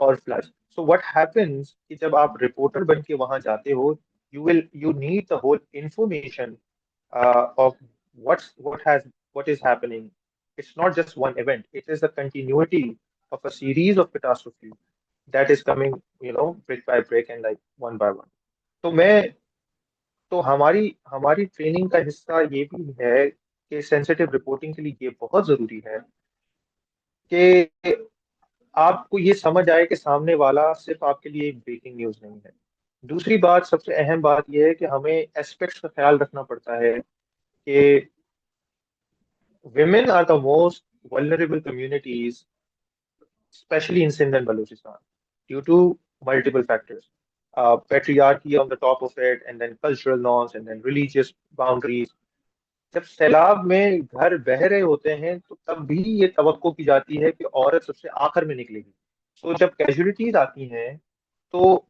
or flood. So what happens कि जब आप रिपोर्टर बन के वहां जाते हो, you need the whole information of what is happening. It's not just one event. It is a continuity of a series of catastrophes that is coming, brick by brick and like one by one. तो हमारी हमारी ट्रेनिंग का हिस्सा ये भी है कि सेंसिटिव रिपोर्टिंग के लिए ये बहुत जरूरी है कि आपको ये समझ आए कि सामने वाला सिर्फ आपके लिए एक ब्रेकिंग न्यूज नहीं है. दूसरी बात, सबसे अहम बात यह है कि हमें एस्पेक्ट्स का ख्याल रखना पड़ता है कि women are the most vulnerable communities, especially in Sindh and Balochistan, due to multiple factors. Patriarchy on the top of it, and then cultural norms, and then religious boundaries. जब सैलाब में घर बह रहे होते हैं तो तब भी ये तवक्को की जाती है कि औरत सबसे आखिर में निकलेगी. तो जब कैजुअलिटीज आती हैं तो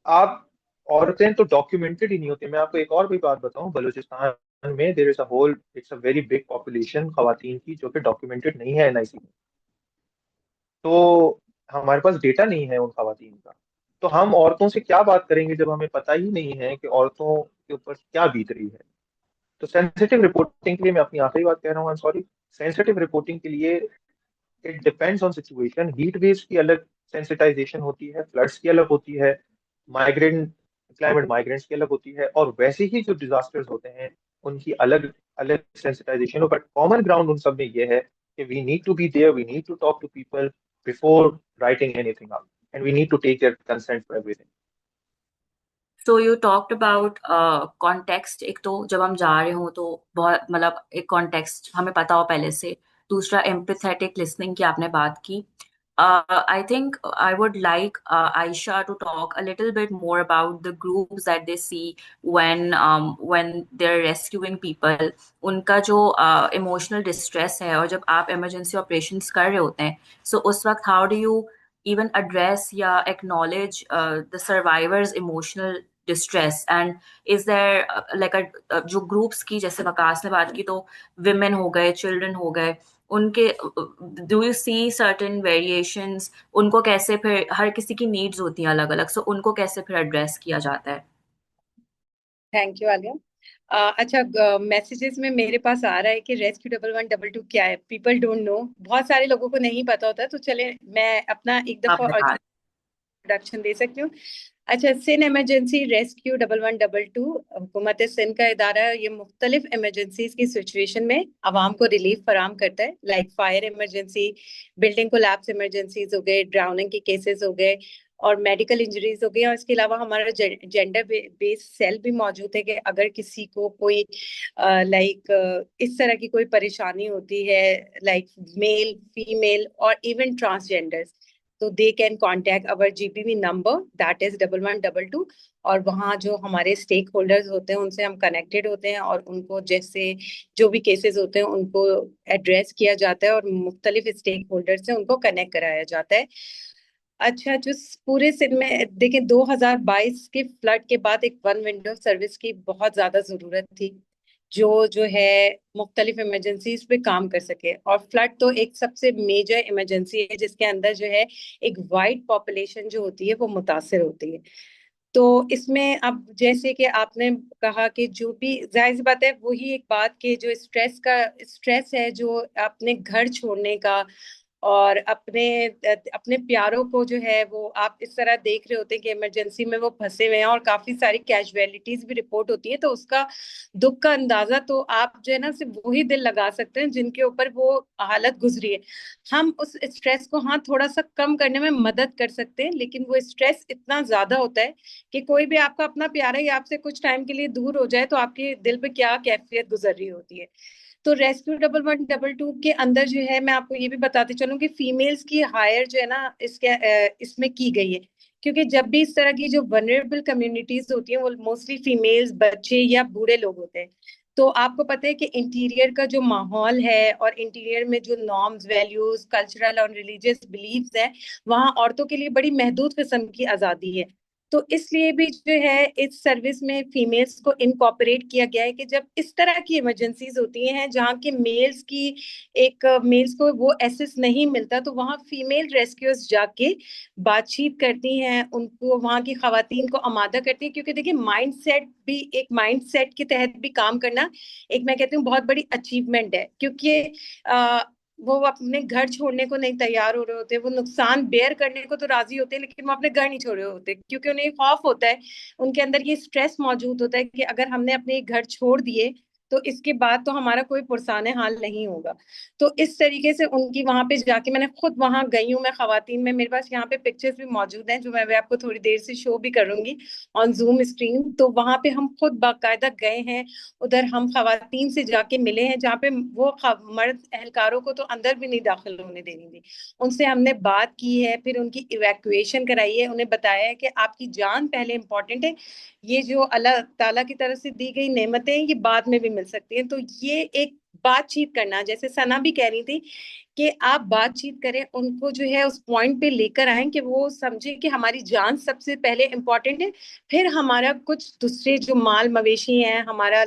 आप औरतें तो डॉक्यूमेंटेड ही नहीं होती. मैं आपको एक और भी बात बताऊं, बलूचिस्तान में there is a whole it's a very big population खवातीन की जो कि डॉक्यूमेंटेड नहीं है एनआईसी में. तो हमारे पास डेटा नहीं है उन खवातीन का. तो हम औरतों से क्या बात करेंगे जब हमें पता ही नहीं है कि औरतों के ऊपर क्या बीत रही है. तो सेंसिटिव रिपोर्टिंग के लिए मैं अपनी आखिरी बात कह रहा हूँ, I am sorry. Sensitive reporting के लिए it depends on situation. Heat waves की अलग सेंसिटाइजेशन होती है, फ्लड्स की अलग होती है, माइग्रेंट क्लाइमेट माइग्रेंट्स की अलग होती है, और वैसे ही जो डिजास्टर्स होते हैं उनकी अलग अलग सेंसिटाइजेशन हो. बट कॉमन ग्राउंड उन सब में ये है कि we need to be there, we need to talk to people before writing anything out, and we need to take their consent for everything. So you talked about context. एक तो जब हम जा रहे हो तो बहुत मतलब एक context हमें पता हो पहले से. दूसरा empathetic listening की आपने बात की. I think I would like Aisha to talk a little bit more about the groups that they see when they're rescuing people. उनका जो emotional distress है, और जब आप emergency operations कर रहे होते हैं, so उस वक्त how do you even address या acknowledge the survivors' emotional distress, and is there like जो groups की जैसे वकास ने बात की, तो women हो गए, children हो गए, उनके do you see certain variations, उनको कैसे फिर हर किसी की नीड्स होती हैं अलग अलग, सो उनको कैसे फिर एड्रेस किया जाता है? Thank you Alia. अच्छा, मैसेजेस में मेरे पास आ रहा है कि रेस्क्यू 1112 क्या है, पीपल डोंट नो, बहुत सारे लोगों को नहीं पता होता, तो चले मैं अपना एक दफा आपने कहा इंट्रोडक्शन दे सकती हूँ। अच्छा, सिंध इमरजेंसी रेस्क्यू 1122 हुकूमत सिंध का इदारा है। ये मुख्तलिफ इमरजेंसीज की सिचुएशन में आवाम को रिलीफ फराम करता है, like fire emergency, building collapse emergencies हो गए, ड्राउनिंग के केसेस हो गए, और मेडिकल इंजरीज हो गई। और इसके अलावा हमारा जेंडर बेस्ड सेल भी मौजूद है कि अगर किसी को कोई इस तरह की कोई परेशानी होती है, लाइक मेल, फीमेल और इवन ट्रांसजेंडर्स, तो they can contact our GPV number, that is 1122। और वहाँ जो हमारे स्टेक होल्डर्स होते हैं उनसे हम कनेक्टेड होते हैं, और उनको जैसे जो भी केसेस होते हैं उनको एड्रेस किया जाता है, और मुख्तलिफ स्टेक होल्डर से उनको कनेक्ट कराया जाता है। अच्छा, जो पूरे सिंध में देखें, 2022 के फ्लड के बाद एक वन विंडो सर्विस की बहुत ज्यादा जरूरत थी, जो है मुख्तलिफ इमरजेंसीज पे काम कर सके। और फ्लड तो एक सबसे मेजर इमरजेंसी है जिसके अंदर जो है एक वाइड पॉपुलेशन जो होती है वो मुतासिर होती है। तो इसमें अब जैसे कि आपने कहा कि जो भी जाहिर सी बात है, वही एक बात कि जो स्ट्रेस है जो अपने घर छोड़ने का, और अपने अपने प्यारों को जो है वो आप इस तरह देख रहे होते हैं कि इमरजेंसी में वो फंसे हुए हैं और काफी सारी कैजुअलिटीज भी रिपोर्ट होती है, तो उसका दुख का अंदाजा तो आप जो है ना सिर्फ वही दिल लगा सकते हैं जिनके ऊपर वो हालत गुजरी है। हम उस स्ट्रेस को हाँ थोड़ा सा कम करने में मदद कर सकते हैं, लेकिन वो स्ट्रेस इतना ज्यादा होता है कि कोई भी आपका अपना प्यारा ही आपसे कुछ टाइम के लिए दूर हो जाए तो आपके दिल पे क्या कैफियत गुजर रही होती है। तो रेस्क्यू 1122 के अंदर जो है, मैं आपको ये भी बताती चलूं कि फीमेल्स की हायर जो है ना इसमें की गई है, क्योंकि जब भी इस तरह की जो वनरेबल कम्युनिटीज होती हैं वो मोस्टली फीमेल्स, बच्चे या बूढ़े लोग होते हैं। तो आपको पता है कि इंटीरियर का जो माहौल है और इंटीरियर में जो नॉर्म्स, वैल्यूज, कल्चरल और रिलीजियस बिलीव्स है, वहाँ औरतों के लिए बड़ी महदूद किस्म की आज़ादी है। तो इसलिए भी जो है इस सर्विस में फीमेल्स को इनकॉर्पोरेट किया गया है कि जब इस तरह की इमरजेंसीज होती हैं जहाँ के मेल्स को वो एसेस नहीं मिलता, तो वहाँ फीमेल रेस्क्यूअर्स जाके बातचीत करती हैं, उनको वहाँ की खवातीन को आमादा करती हैं, क्योंकि देखिए माइंड सेट के तहत भी काम करना एक, मैं कहती हूँ, बहुत बड़ी अचीवमेंट है, क्योंकि वो अपने घर छोड़ने को नहीं तैयार हो रहे होते, वो नुकसान बेयर करने को तो राजी होते हैं, लेकिन वो अपने घर नहीं छोड़ रहे होते, क्योंकि उन्हें खौफ होता है, उनके अंदर ये स्ट्रेस मौजूद होता है कि अगर हमने अपने घर छोड़ दिए तो इसके बाद तो हमारा कोई पुरसाने हाल नहीं होगा। तो इस तरीके से उनकी वहां पे जाके, मैंने खुद वहां गई हूँ, मैं खवातीन में, मेरे पास यहाँ पे पिक्चर्स भी मौजूद हैं जो मैं भी आपको थोड़ी देर से शो भी करूंगी ऑन जूम स्ट्रीम। तो वहां पे हम खुद बाकायदा गए हैं, उधर हम खवातीन से जाके मिले हैं जहाँ पे वो मर्द एहलकारों को तो अंदर भी नहीं दाखिल होने देनी थी। उनसे हमने बात की है, फिर उनकी इवैक्यूएशन कराई है, उन्हें बताया है कि आपकी जान पहले इंपॉर्टेंट है, ये जो अल्लाह ताला की तरफ से दी गई नेमतें हैं ये बाद में भी मिल सकती हैं। तो ये एक बातचीत करना, जैसे सना भी कह रही थी कि आप बातचीत करें, उनको जो है उस पॉइंट पे लेकर आए कि वो समझे कि हमारी जान सबसे पहले इंपॉर्टेंट है, फिर हमारा कुछ दूसरे जो माल मवेशी हैं, हमारा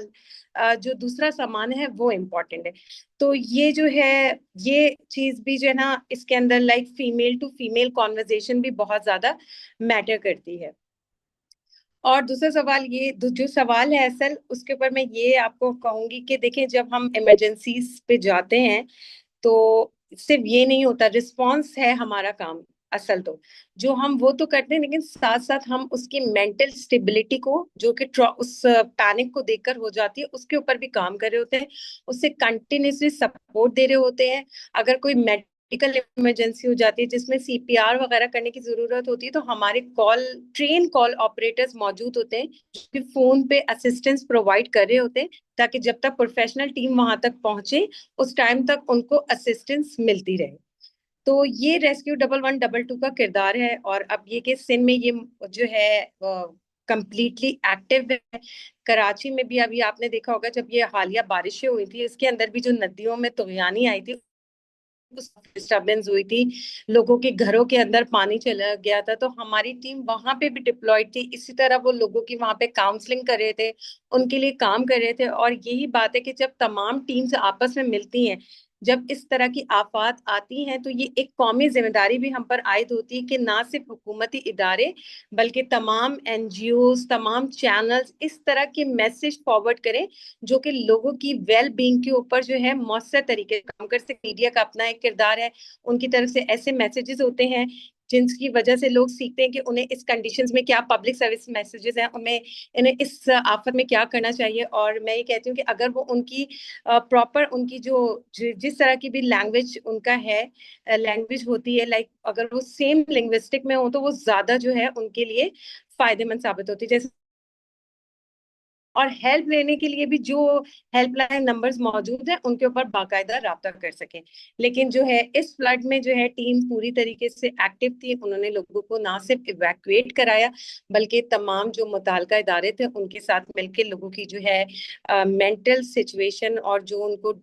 जो दूसरा सामान है वो इम्पोर्टेंट है। तो ये जो है ये चीज भी जो है ना इसके अंदर like female to female conversation भी बहुत ज्यादा मैटर करती है। और दूसरा सवाल, ये जो सवाल है असल, उसके ऊपर मैं ये आपको कहूंगी कि देखें, जब हम इमरजेंसीज पे जाते हैं तो सिर्फ ये नहीं होता, रिस्पॉन्स है हमारा काम असल, तो जो हम वो तो करते हैं, लेकिन साथ साथ हम उसकी मेंटल स्टेबिलिटी को, जो कि उस पैनिक को देखकर हो जाती है, उसके ऊपर भी काम कर रहे होते हैं, उससे कंटिन्यूसली सपोर्ट दे रहे होते हैं। अगर कोई मेडिकल इमरजेंसी हो जाती है जिसमें सीपीआर वगैरह करने की जरूरत होती है, तो हमारे ट्रेन कॉल ऑपरेटर्स मौजूद होते हैं जो कि फोन पे असिस्टेंस प्रोवाइड कर रहे होते हैं, ताकि जब तक प्रोफेशनल टीम वहां तक पहुंचे उस टाइम तक उनको असिस्टेंस मिलती रहे। तो ये रेस्क्यू 1112 का किरदार है। और अब ये कि सिंध में ये जो है कंप्लीटली एक्टिव है। कराची में भी अभी आपने देखा होगा जब ये हालिया बारिशें हुई थी, इसके अंदर भी जो नदियों में तूफानी आई थी, डिस्टर्बेंस हुई थी, लोगों के घरों के अंदर पानी चला गया था, तो हमारी टीम वहां पे भी डिप्लॉयड थी। इसी तरह वो लोगों की वहां पे काउंसलिंग कर रहे थे, उनके लिए काम कर रहे थे। और यही बात है कि जब तमाम टीम्स आपस में मिलती हैं, जब इस तरह की आफात आती हैं, तो ये एक कौमी जिम्मेदारी भी हम पर आयद होती है कि ना सिर्फ हुकूमती इदारे बल्कि तमाम एनजीओज, तमाम चैनल्स इस तरह के मैसेज फॉरवर्ड करें जो कि लोगों की वेल बींग के ऊपर जो है मौसर तरीके से काम कर सके। मीडिया का अपना एक किरदार है, उनकी तरफ से ऐसे मैसेजेस होते हैं जिनकी वजह से लोग सीखते हैं कि उन्हें इस कंडीशंस में क्या पब्लिक सर्विस मैसेजेस हैं, उन्हें इन्हें इस आफत में क्या करना चाहिए। और मैं ये कहती हूँ कि अगर वो उनकी प्रॉपर उनकी जो जिस तरह की भी लैंग्वेज उनका है, लैंग्वेज होती है, लाइक अगर वो सेम लिंग्विस्टिक में हो तो वो ज्यादा जो है उनके लिए फायदेमंद साबित होती है। जैसे और हेल्प लेने के लिए भी जो हेल्पलाइन नंबर्स मौजूद हैं उनके ऊपर बाकायदा राब्ता कर सकें। लेकिन जो है इस फ्लड में जो है टीम पूरी तरीके से एक्टिव थी, उन्होंने लोगों को ना सिर्फ इवैक्यूएट कराया बल्कि तमाम जो मुतल्लिका इदारे थे उनके साथ मिलकर लोगों की जो है मेंटल सिचुएशन और जो उनको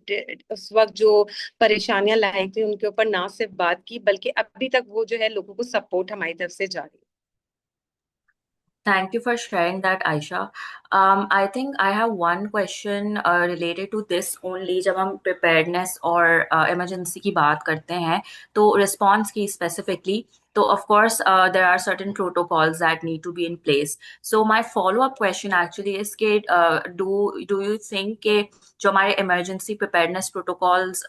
उस वक्त जो परेशानियां लाई थी उनके ऊपर ना सिर्फ बात की बल्कि अभी तक वो जो है लोगों को सपोर्ट हमारी तरफ से जारी है। Thank you for sharing that, Aisha. I think I have one question related to this only. जब हम preparedness और emergency की बात करते हैं, तो response की specifically, तो of course there are certain protocols that need to be in place. So my follow-up question actually is कि do you think कि जो हमारे emergency preparedness protocols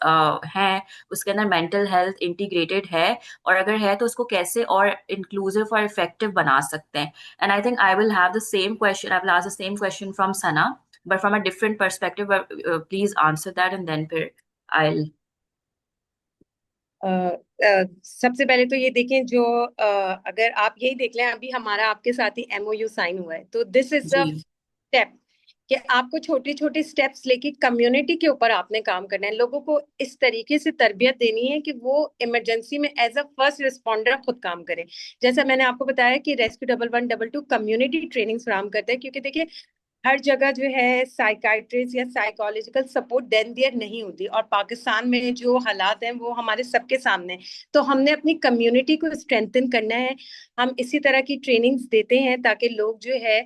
हैं, उसके अंदर mental health integrated है, और अगर है तो उसको कैसे और inclusive और effective बना सकते हैं? And I think I will have the same question. I will ask the same question from Sana, but from a different perspective. But please answer that, and then I'll. सबसे पहले तो ये देखें जो अगर आप यही देख लें, अभी हमारा आपके साथ ही एमओयू साइन हुआ है, तो this is the G step कि आपको छोटे छोटे स्टेप्स लेके कम्युनिटी के ऊपर आपने काम करना है। लोगों को इस तरीके से तरबियत देनी है कि वो इमरजेंसी में एज अ फर्स्ट रिस्पॉन्डर खुद काम करें। जैसा मैंने आपको बताया कि रेस्क्यू 1112 कम्युनिटी ट्रेनिंग फराहम करता है, क्योंकि देखिए हर जगह जो है साइकाइट्रिस्ट या साइकोलॉजिकल सपोर्ट देन देयर नहीं होती, और पाकिस्तान में जो हालात हैं वो हमारे सबके सामने। तो हमने अपनी कम्युनिटी को स्ट्रेंथन करना है। हम इसी तरह की ट्रेनिंग्स देते हैं ताकि लोग जो है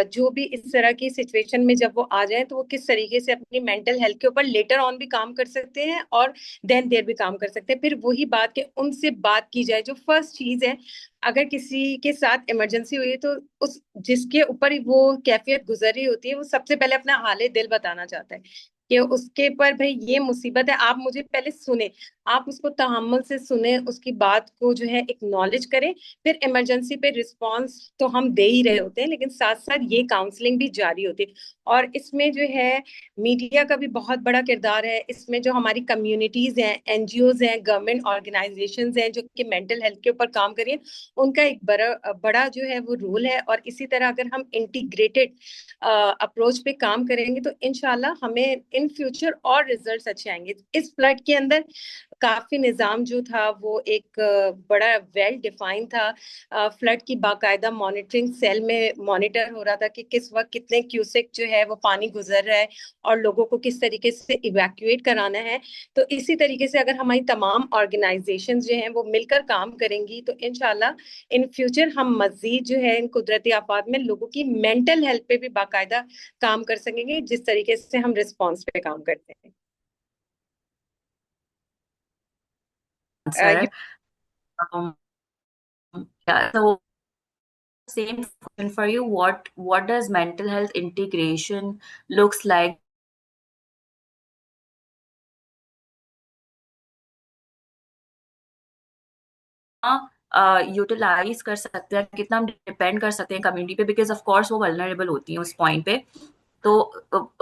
जो भी इस तरह की सिचुएशन में जब वो आ जाए तो वो किस तरीके से अपनी मेंटल हेल्थ के ऊपर लेटर ऑन भी काम कर सकते हैं और देन देयर भी काम कर सकते हैं। फिर वही बात कि उनसे बात की जाए, जो फर्स्ट चीज है अगर किसी के साथ इमरजेंसी हुई है तो उस जिसके ऊपर वो कैफियत गुजर रही होती है वो सबसे पहले अपना हाले दिल बताना चाहता है कि उसके पर भाई ये मुसीबत है, आप मुझे पहले सुने, आप उसको तहम्मुल से सुने, उसकी बात को जो है एक्नॉलेज करें। फिर इमरजेंसी पे रिस्पांस तो हम दे ही रहे होते हैं, लेकिन साथ साथ ये काउंसलिंग भी जारी होती है। और इसमें जो है मीडिया का भी बहुत बड़ा किरदार है। इसमें जो हमारी कम्युनिटीज हैं, एनजीओज हैं, गवर्नमेंट ऑर्गेनाइजेशंस हैं जो कि मेंटल हेल्थ के ऊपर काम कर रही हैं, उनका एक बड़ा बड़ा जो है वो रोल है। और इसी तरह अगर हम इंटीग्रेटेड अप्रोच पे काम करेंगे तो इंशाल्लाह हमें इन फ्यूचर और रिजल्ट्स अच्छे आएंगे। इस फ्लड के अंदर काफी निजाम जो था वो एक बड़ा वेल डिफाइन था। फ्लड की बाकायदा मॉनिटरिंग सेल में मॉनिटर हो रहा था कि किस वक्त कितने क्यूसेक जो है वो पानी गुजर रहा है और लोगों को किस तरीके से इवैक्यूएट कराना है। तो इसी तरीके से अगर हमारी तमाम ऑर्गेनाइजेशंस जो हैं वो मिलकर काम करेंगी तो इंशाल्लाह इन फ्यूचर हम मजीद जो है इन कुदरती आफात में लोगों की मेंटल हेल्थ पे भी बाकायदा काम कर सकेंगे, जिस तरीके से हम रिस्पॉन्स पे काम करते हैं। answer. Um, yeah. So same question for you. What does mental health integration looks like? Utilise कर सकते हैं, कितना हम डिपेंड कर सकते हैं कम्युनिटी पे, बिकॉज ऑफ कोर्स वो वल्नरेबल होती हैं उस पॉइंट पे। तो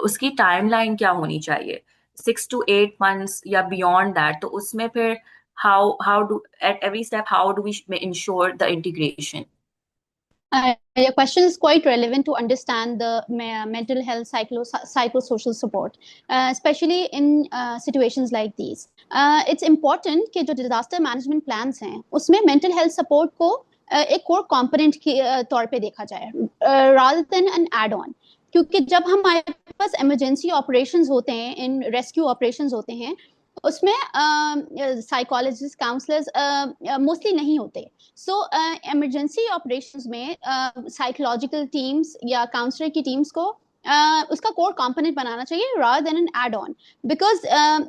उसकी टाइमलाइन क्या होनी चाहिए, 6 to 8 months या बियॉन्ड दैट? तो उसमें फिर how do at every step how do we ensure the integration? Your question is quite relevant to understand the mental health psychosocial support, especially in situations like these. It's important कि जो disaster management plans हैं उसमें mental health support को एक core component के तौर पे देखा जाए rather than an add-on, क्योंकि जब हमारे पास emergency operations होते हैं, in rescue operations होते हैं, उसमें साइकोलॉजिस्ट काउंसलर्स मोस्टली नहीं होते. सो इमरजेंसी ऑपरेशंस में साइकोलॉजिकल टीम्स या काउंसलर की टीम्स को उसका कोर कंपोनेंट बनाना चाहिए rather than an add on, because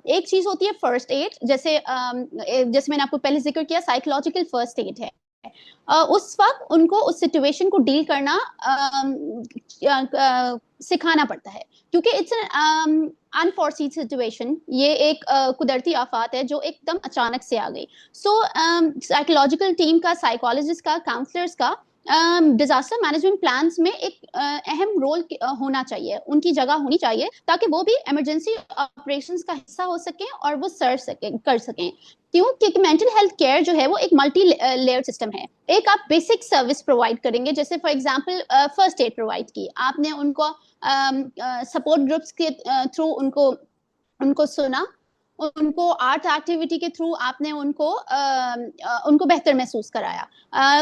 एक चीज होती है फर्स्ट एड, जैसे मैंने आपको पहले जिक्र किया साइकोलॉजिकल फर्स्ट एड है. उस वक्त उनको उस सिचुएशन को डील करना सिखाना पड़ता है, क्योंकि इट्स एन अनफोर्सीन सिचुएशन. ये एक कुदरती आफत है जो एकदम अचानक से आ गई. सो साइकोलॉजिकल टीम का, साइकोलॉजिस्ट का, काउंसलर्स का डिजास्टर मैनेजमेंट प्लान्स में एक अहम रोल होना चाहिए, उनकी जगह होनी चाहिए, ताकि वो भी इमरजेंसी ऑपरेशंस का हिस्सा हो सके और वो कर सकें. क्यों? क्योंकि मेंटल हेल्थ केयर जो है वो एक मल्टी लेयर सिस्टम है. एक आप बेसिक सर्विस प्रोवाइड करेंगे, जैसे for example first aid provide की आपने, उनको सपोर्ट ग्रुप्स के थ्रू उनको सुना, उनको आर्ट एक्टिविटी के थ्रू आपने उनको बेहतर महसूस कराया.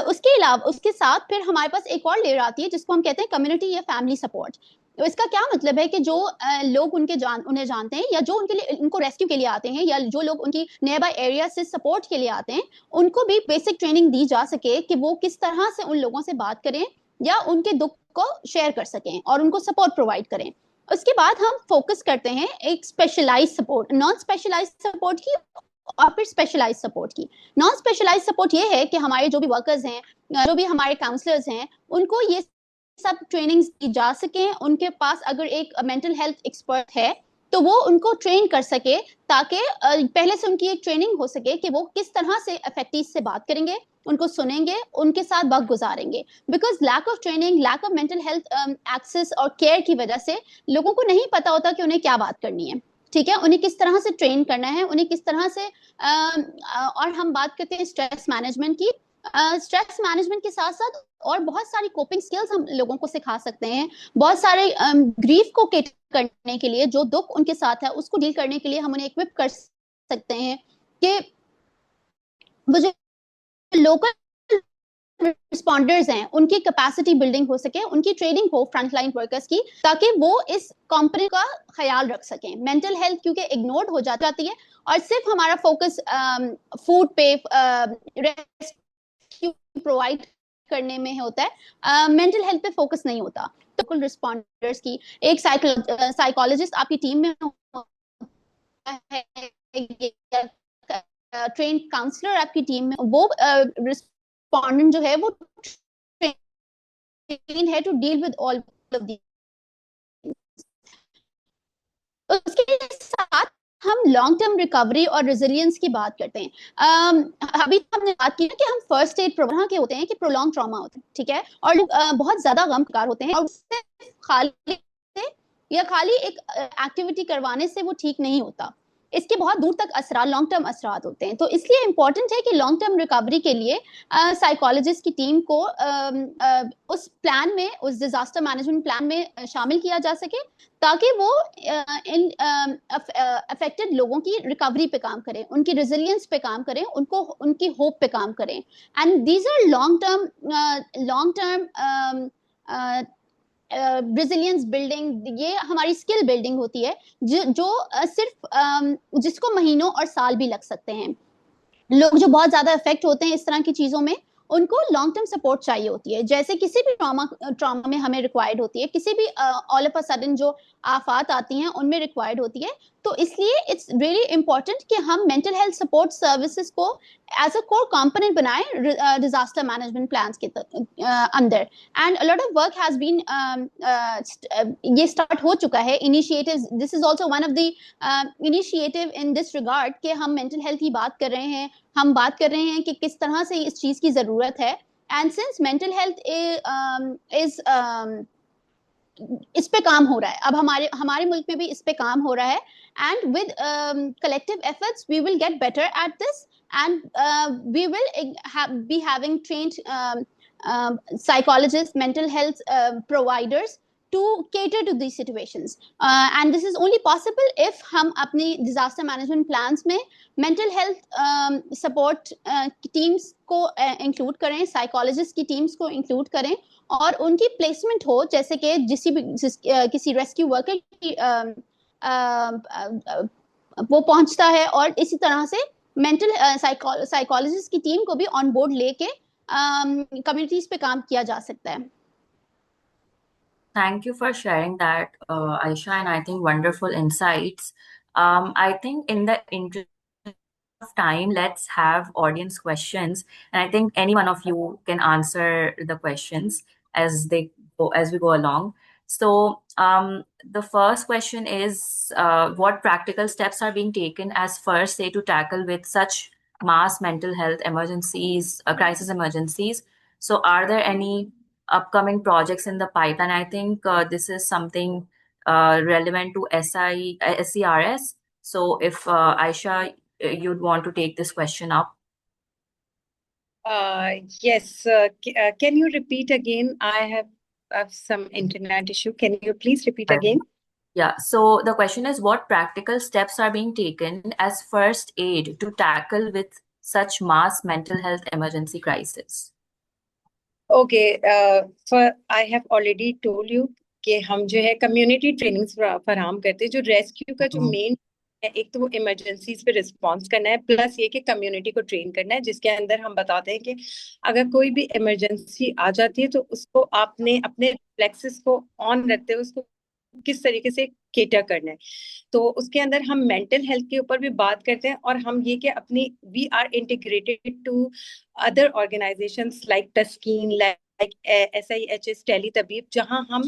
उसके अलावा उसके साथ फिर हमारे पास एक और लेयर आती है जिसको हम कहते हैं कम्युनिटी या फैमिली सपोर्ट. तो इसका क्या मतलब है कि जो लोग उन्हें जानते हैं, या जो उनको रेस्क्यू के लिए आते हैं, या जो लोग उनकी नियर बाय एरिया से सपोर्ट के लिए आते हैं, उनको भी बेसिक ट्रेनिंग दी जा सके कि वो किस तरह से उन लोगों से बात करें या उनके दुख को शेयर कर सकें और उनको सपोर्ट प्रोवाइड करें. उसके बाद हम फोकस करते हैं एक specialise support, non specialise support की और फिर स्पेशलाइज सपोर्ट की. नॉन स्पेशलाइज सपोर्ट ये है कि हमारे जो भी वर्कर्स हैं, जो भी हमारे काउंसलर्स हैं, उनको ये सब ट्रेनिंग्स दी जा सके. उनके पास अगर एक मेंटल हेल्थ एक्सपर्ट है तो वो उनको ट्रेन कर सके, ताकि पहले से उनकी एक ट्रेनिंग हो सके कि वो किस तरह से इफेक्टिव से बात करेंगे, उनको सुनेंगे, उनके साथ वक्त गुजारेंगे. Because lack of training, lack of mental health access और केयर की वजह से लोगों को नहीं पता होता कि उन्हें क्या बात करनी है. ठीक है, उन्हें किस तरह से ट्रेन करना है, उन्हें किस तरह से और हम बात करते हैं स्ट्रेस मैनेजमेंट की. स्ट्रेस मैनेजमेंट के साथ साथ और बहुत सारी कोपिंग स्किल्स हम लोगों को सिखा सकते हैं. बहुत सारे ग्रीफ को केटर करने के लिए, जो दुख उनके साथ है उसको डील करने के लिए हम उन्हें इक्विप कर सकते हैं कि मुझे लोकल रिस्पॉन्डर्स हैं उनकी कैपेसिटी बिल्डिंग हो सके, उनकी ट्रेनिंग हो फ्रंटलाइन वर्कर्स की, ताकि वो इस कंपनी का ख्याल रख सकें. मेंटल हेल्थ क्योंकि इग्नोर्ड हो जाती है और सिर्फ हमारा फोकस फूड पे रेस्क्यू प्रोवाइड करने में होता है, मेंटल हेल्थ पे फोकस नहीं होता. तो कुल रिस्पॉन्डर्स की एक साइकोलॉजिस्ट आपकी टीम में है, ट्रेन काउंसलर आपकी टीम में, वो रिस्पॉन्डेंट जो है वो ट्रेन है to deal with all of the. उसके साथ हम लॉन्ग टर्म रिकवरी और रेजिलियंस की बात करते हैं. अभी हमने बात की कि हम फर्स्ट एड प्रोग्राम के होते हैं कि प्रोलॉन्ग ट्रॉमा होता है, ठीक है, और लोग बहुत ज्यादा गम शिकार होते हैं और उससे खाली एक एक्टिविटी करवाने से वो ठीक नहीं होता. इसके बहुत दूर तक असरात, लॉन्ग टर्म असरात होते हैं. तो इसलिए इम्पोर्टेंट है कि लॉन्ग टर्म रिकवरी के लिए साइकोलॉजिस्ट की टीम को उस प्लान में, उस डिजास्टर मैनेजमेंट प्लान में शामिल किया जा सके, ताकि वो इन अफेक्टेड लोगों की रिकवरी पे काम करें, उनकी रेजिलियंस पे काम करें, उनको उनकी होप पे काम करें. And these are long term resilience building. ये हमारी स्किल बिल्डिंग होती है जो सिर्फ जिसको महीनों और साल भी लग सकते हैं. लोग जो बहुत ज्यादा इफेक्ट होते हैं इस तरह की चीजों में, उनको लॉन्ग टर्म सपोर्ट चाहिए होती है, जैसे किसी भी ट्रॉमा में हमें रिक्वायर्ड होती है, किसी भी ऑल ऑफ अ सडन जो आफात आती हैं उनमें रिक्वायर्ड होती है. तो इसलिए इट्स रियली इम्पोर्टेंट कि हम मेंटल हेल्थ सपोर्ट सर्विसेज को एज अ कोर कंपोनेंट बनाएं डिजास्टर मैनेजमेंट प्लान्स के अंदर. And a lot of work has been, ये स्टार्ट हो चुका है initiatives. This is also one of the initiative in this regard कि हम मेंटल हेल्थ की बात कर रहे हैं, हम बात कर रहे हैं कि किस तरह से इस चीज की जरूरत है. And since mental health is इस पे काम हो रहा है, अब हमारे मुल्क में भी इस पे काम हो रहा है. And with collective efforts we will get better at this, and we will be having trained psychologists, mental health providers to cater to these situations. And this is only possible if हम अपनी disaster management plans में mental health support teams को include करें, psychologist की teams को include करें और उनकी placement हो, जैसे कि किसी rescue worker की वो पहुंचता है और इसी तरह से मेंटल साइकोलॉजिस्ट की टीम को भी ऑन बोर्ड लेके कम्युनिटीज पे काम किया जा सकता है. Thank you for sharing that, Aisha, and I think wonderful insights. I think in the interest of time, let's have audience questions, and I think any one of you can answer the questions as we go along. So, the first question is, what practical steps are being taken as first aid to tackle with such mass mental health emergencies, crisis emergencies? So, are there any upcoming projects in the pipeline? I think this is something relevant to SCRS. So, if Aisha, you'd want to take this question up. Yes. Can you repeat again? I have some internet issue. Can you please repeat again? Yeah. So the question is, what practical steps are being taken as first aid to tackle with such mass mental health emergency crisis? Okay. I have already told you कि हम जो है कम्युनिटी ट्रेनिंग्स फराहम करते हैं. जो रेस्क्यू का जो मेन है, एक तो वो इमरजेंसीज पे रिस्पॉन्स करना है, प्लस ये कि कम्युनिटी को ट्रेन करना है, जिसके अंदर हम बताते हैं कि अगर कोई भी इमरजेंसी आ जाती है तो उसको आपने अपने रिफ्लेक्सेस को ऑन रखते हुए उसको किस तरीके से केटर करना है. तो उसके अंदर हम मेंटल हेल्थ के ऊपर भी बात करते हैं और हम ये कि अपनी we are integrated to other organizations like Taskeen, like SIHS, tele Tabeeb, जहां हम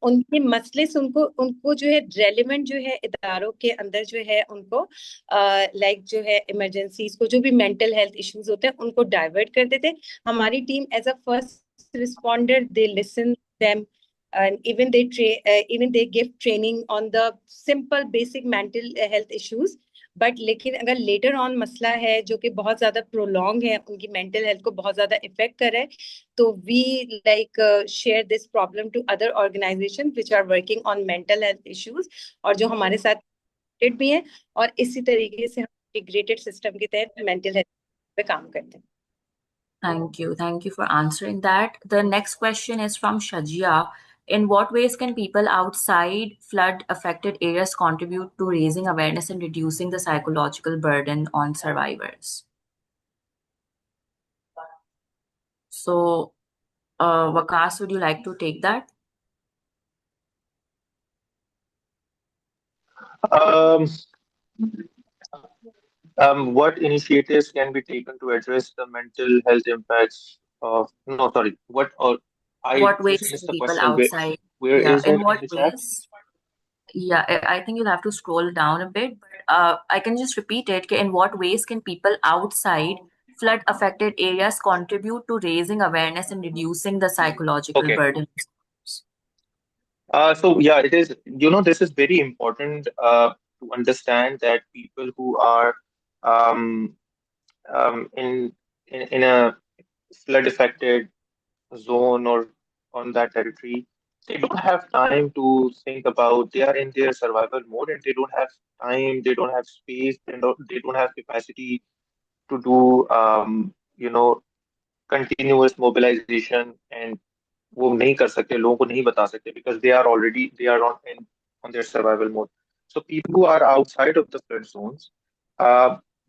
उनके मसले से उनको जो है रेलिवेंट जो है इदारों के अंदर जो है उनको लाइक जो है इमरजेंसीज को जो भी मेंटल हेल्थ इश्यूज होते हैं उनको डाइवर्ट कर देते हैं. हमारी team as a first responder they listen them and even they give training on the simple basic mental health issues. But लेकिन अगर लेटर ऑन मसला है जो कि बहुत ज्यादा प्रोलॉन्ग है, उनकी मेंटल हेल्थ को बहुत ज्यादा इफेक्ट कर रहा है, तो we like share this problem to other organisation which are working on mental health issues और जो हमारे साथ भी हैं, और इसी तरीके से हम इंटीग्रेटेड सिस्टम के तहत मेंटल हेल्थ पे काम करते हैं. Thank you for answering that. The next question is from Shajia. In what ways can people outside flood-affected areas contribute to raising awareness and reducing the psychological burden on survivors? So, Waqas, would you like to take that? What initiatives can be taken to address the mental health impacts of? No, sorry. What ways just missed can the people question. outside? Where Yeah, is it in what in the chat? ways? Yeah, I think you'll have to scroll down a bit, but I can just repeat it. In what ways can people outside flood-affected areas contribute to raising awareness and reducing the psychological Okay. burden? So yeah, it is. This is very important to understand that people who are in a flood-affected zone or on that territory, they don't have time to think about. They are in their survival mode, and they don't have time. They don't have space. They don't have capacity to do continuous mobilization, and वो नहीं कर सकते, लोगों को नहीं बता सकते because they are on their survival mode. So people who are outside of the flood zones,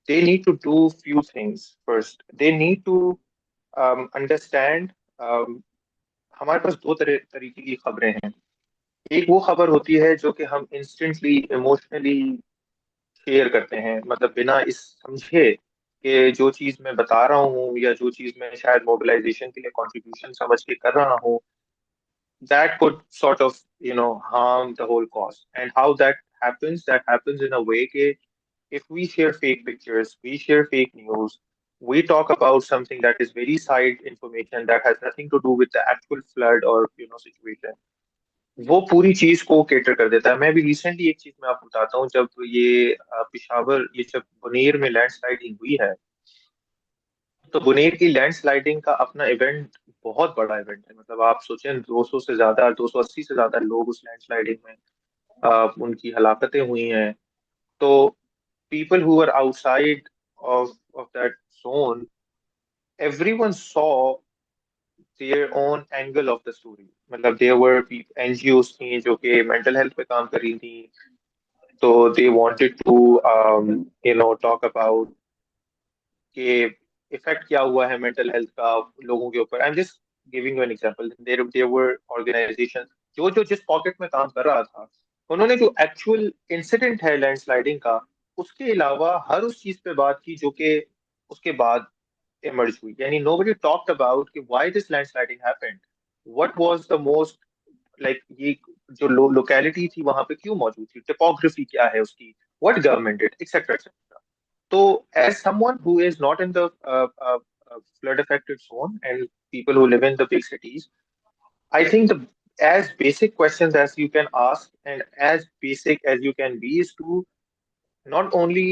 they need to do few things. First, they need to understand. हमारे पास दो तरीके की खबरें हैं. एक वो खबर होती है जो कि हम इंस्टेंटली इमोशनली शेयर करते हैं, मतलब बिना इस समझे कि जो चीज मैं बता रहा हूँ या जो चीज मैं शायद मोबिलाइजेशन के लिए कंट्रीब्यूशन समझ के कर रहा हूँ, that could sort of harm the whole cause. And how that happens in a way that if we share fake pictures, we share fake news, we talk about something that is very side information that has nothing to do with the actual flood or situation, वो पूरी चीज को केटर कर देता है. मैं भी रिसेंटली एक चीज मैं आपको बताता हूँ. जब ये जब बुनेर में लैंडस्लाइडिंग हुई है, तो बुनेर की लैंडस्लाइडिंग का अपना इवेंट बहुत बड़ा इवेंट है। मतलब आप सोचें 200 से ज्यादा 280 से ज्यादा लोग उस लैंडस्लाइडिंग में उनकी हलाकतें हुई हैं। तो people who were outside of that zone, everyone saw their own angle of the story. मतलब there were NGOs थी जो कि mental health पे काम कर रही थी, तो they wanted to talk about कि इफेक्ट क्या हुआ है मेंटल हेल्थ का लोगों के ऊपर। I am just giving you an example. There were organisation जो जो जिस पॉकेट में काम कर रहा था, उन्होंने जो एक्चुअल इंसिडेंट है लैंडस्लाइडिंग का, उसके अलावा हर उस चीज पे बात की जो कि उसके बाद इमर्ज हुई। यानी नोबडी टॉक्ड अबाउट कि why this landsliding happened, what was the most like ये जो लोकेलिटी थी वहां पे क्यों मौजूद थी, टिपोग्राफी क्या है उसकी, what government did, etcetera etcetera. So, as someone who is not in the flood affected zone and people who live in the big cities, I think the as basic questions as you can ask and as basic as you can be is to not only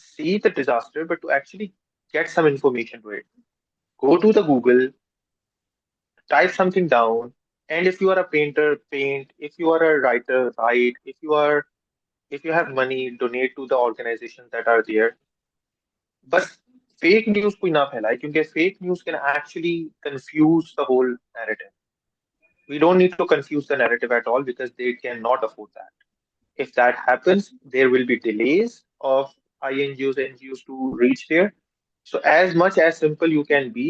see the disaster but to actually get some information to it. Go to the Google, type something down, and if you are a painter, paint. If you are a writer, write. If you have money, donate to the organizations that are there. बस फेक न्यूज कोई ना फैलाए, क्योंकि fake news can actually confuse the whole narrative. We don't need to confuse the narrative at all because they cannot afford that. If that happens, there will be delays of INGOs, NGOs to reach there. So as much as simple you can be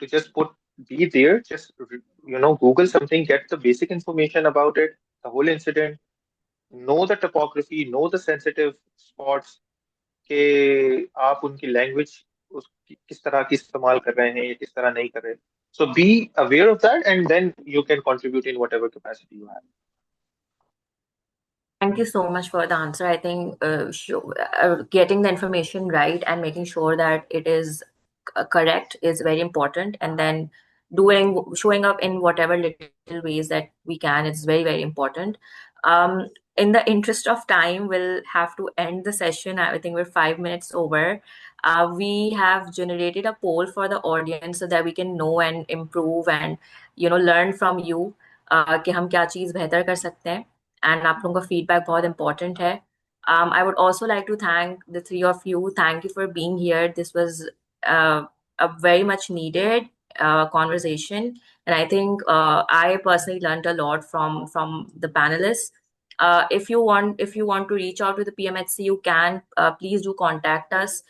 to just be there, just Google something, get the basic information about it, the whole incident, know the topography, know the sensitive spots, कि आप उनकी लैंग्वेज किस तरह की इस्तेमाल कर रहे हैं या किस तरह नहीं कर रहे। So be aware of that and then you can contribute in whatever capacity you have. Thank you so much for the answer. I think getting the information right and making sure that it is correct is very important, and then showing up in whatever little ways that we can is very, very important. In the interest of time, we'll have to end the session. I think we're 5 minutes over. We have generated a poll for the audience so that we can know and improve and learn from you कि हम क्या चीज़ बेहतर कर सकते हैं, and आप लोगों का feedback बहुत important है. I would also like to thank the three of you. Thank you for being here. This was a very much needed conversation, and I think I personally learned a lot from the panelists. If you want to reach out to the PMHC, you can please do contact us.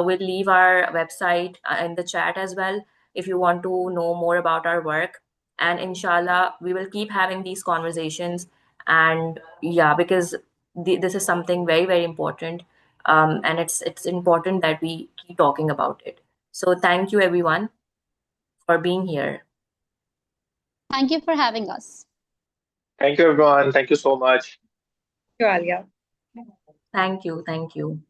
We'll leave our website in the chat as well if you want to know more about our work. And inshallah, we will keep having these conversations. And yeah, because this is something very, very important, and it's important that we keep talking about it. So thank you everyone for being here. Thank you for having us. Thank you everyone, thank you so much. Thank you, Alia. Thank you.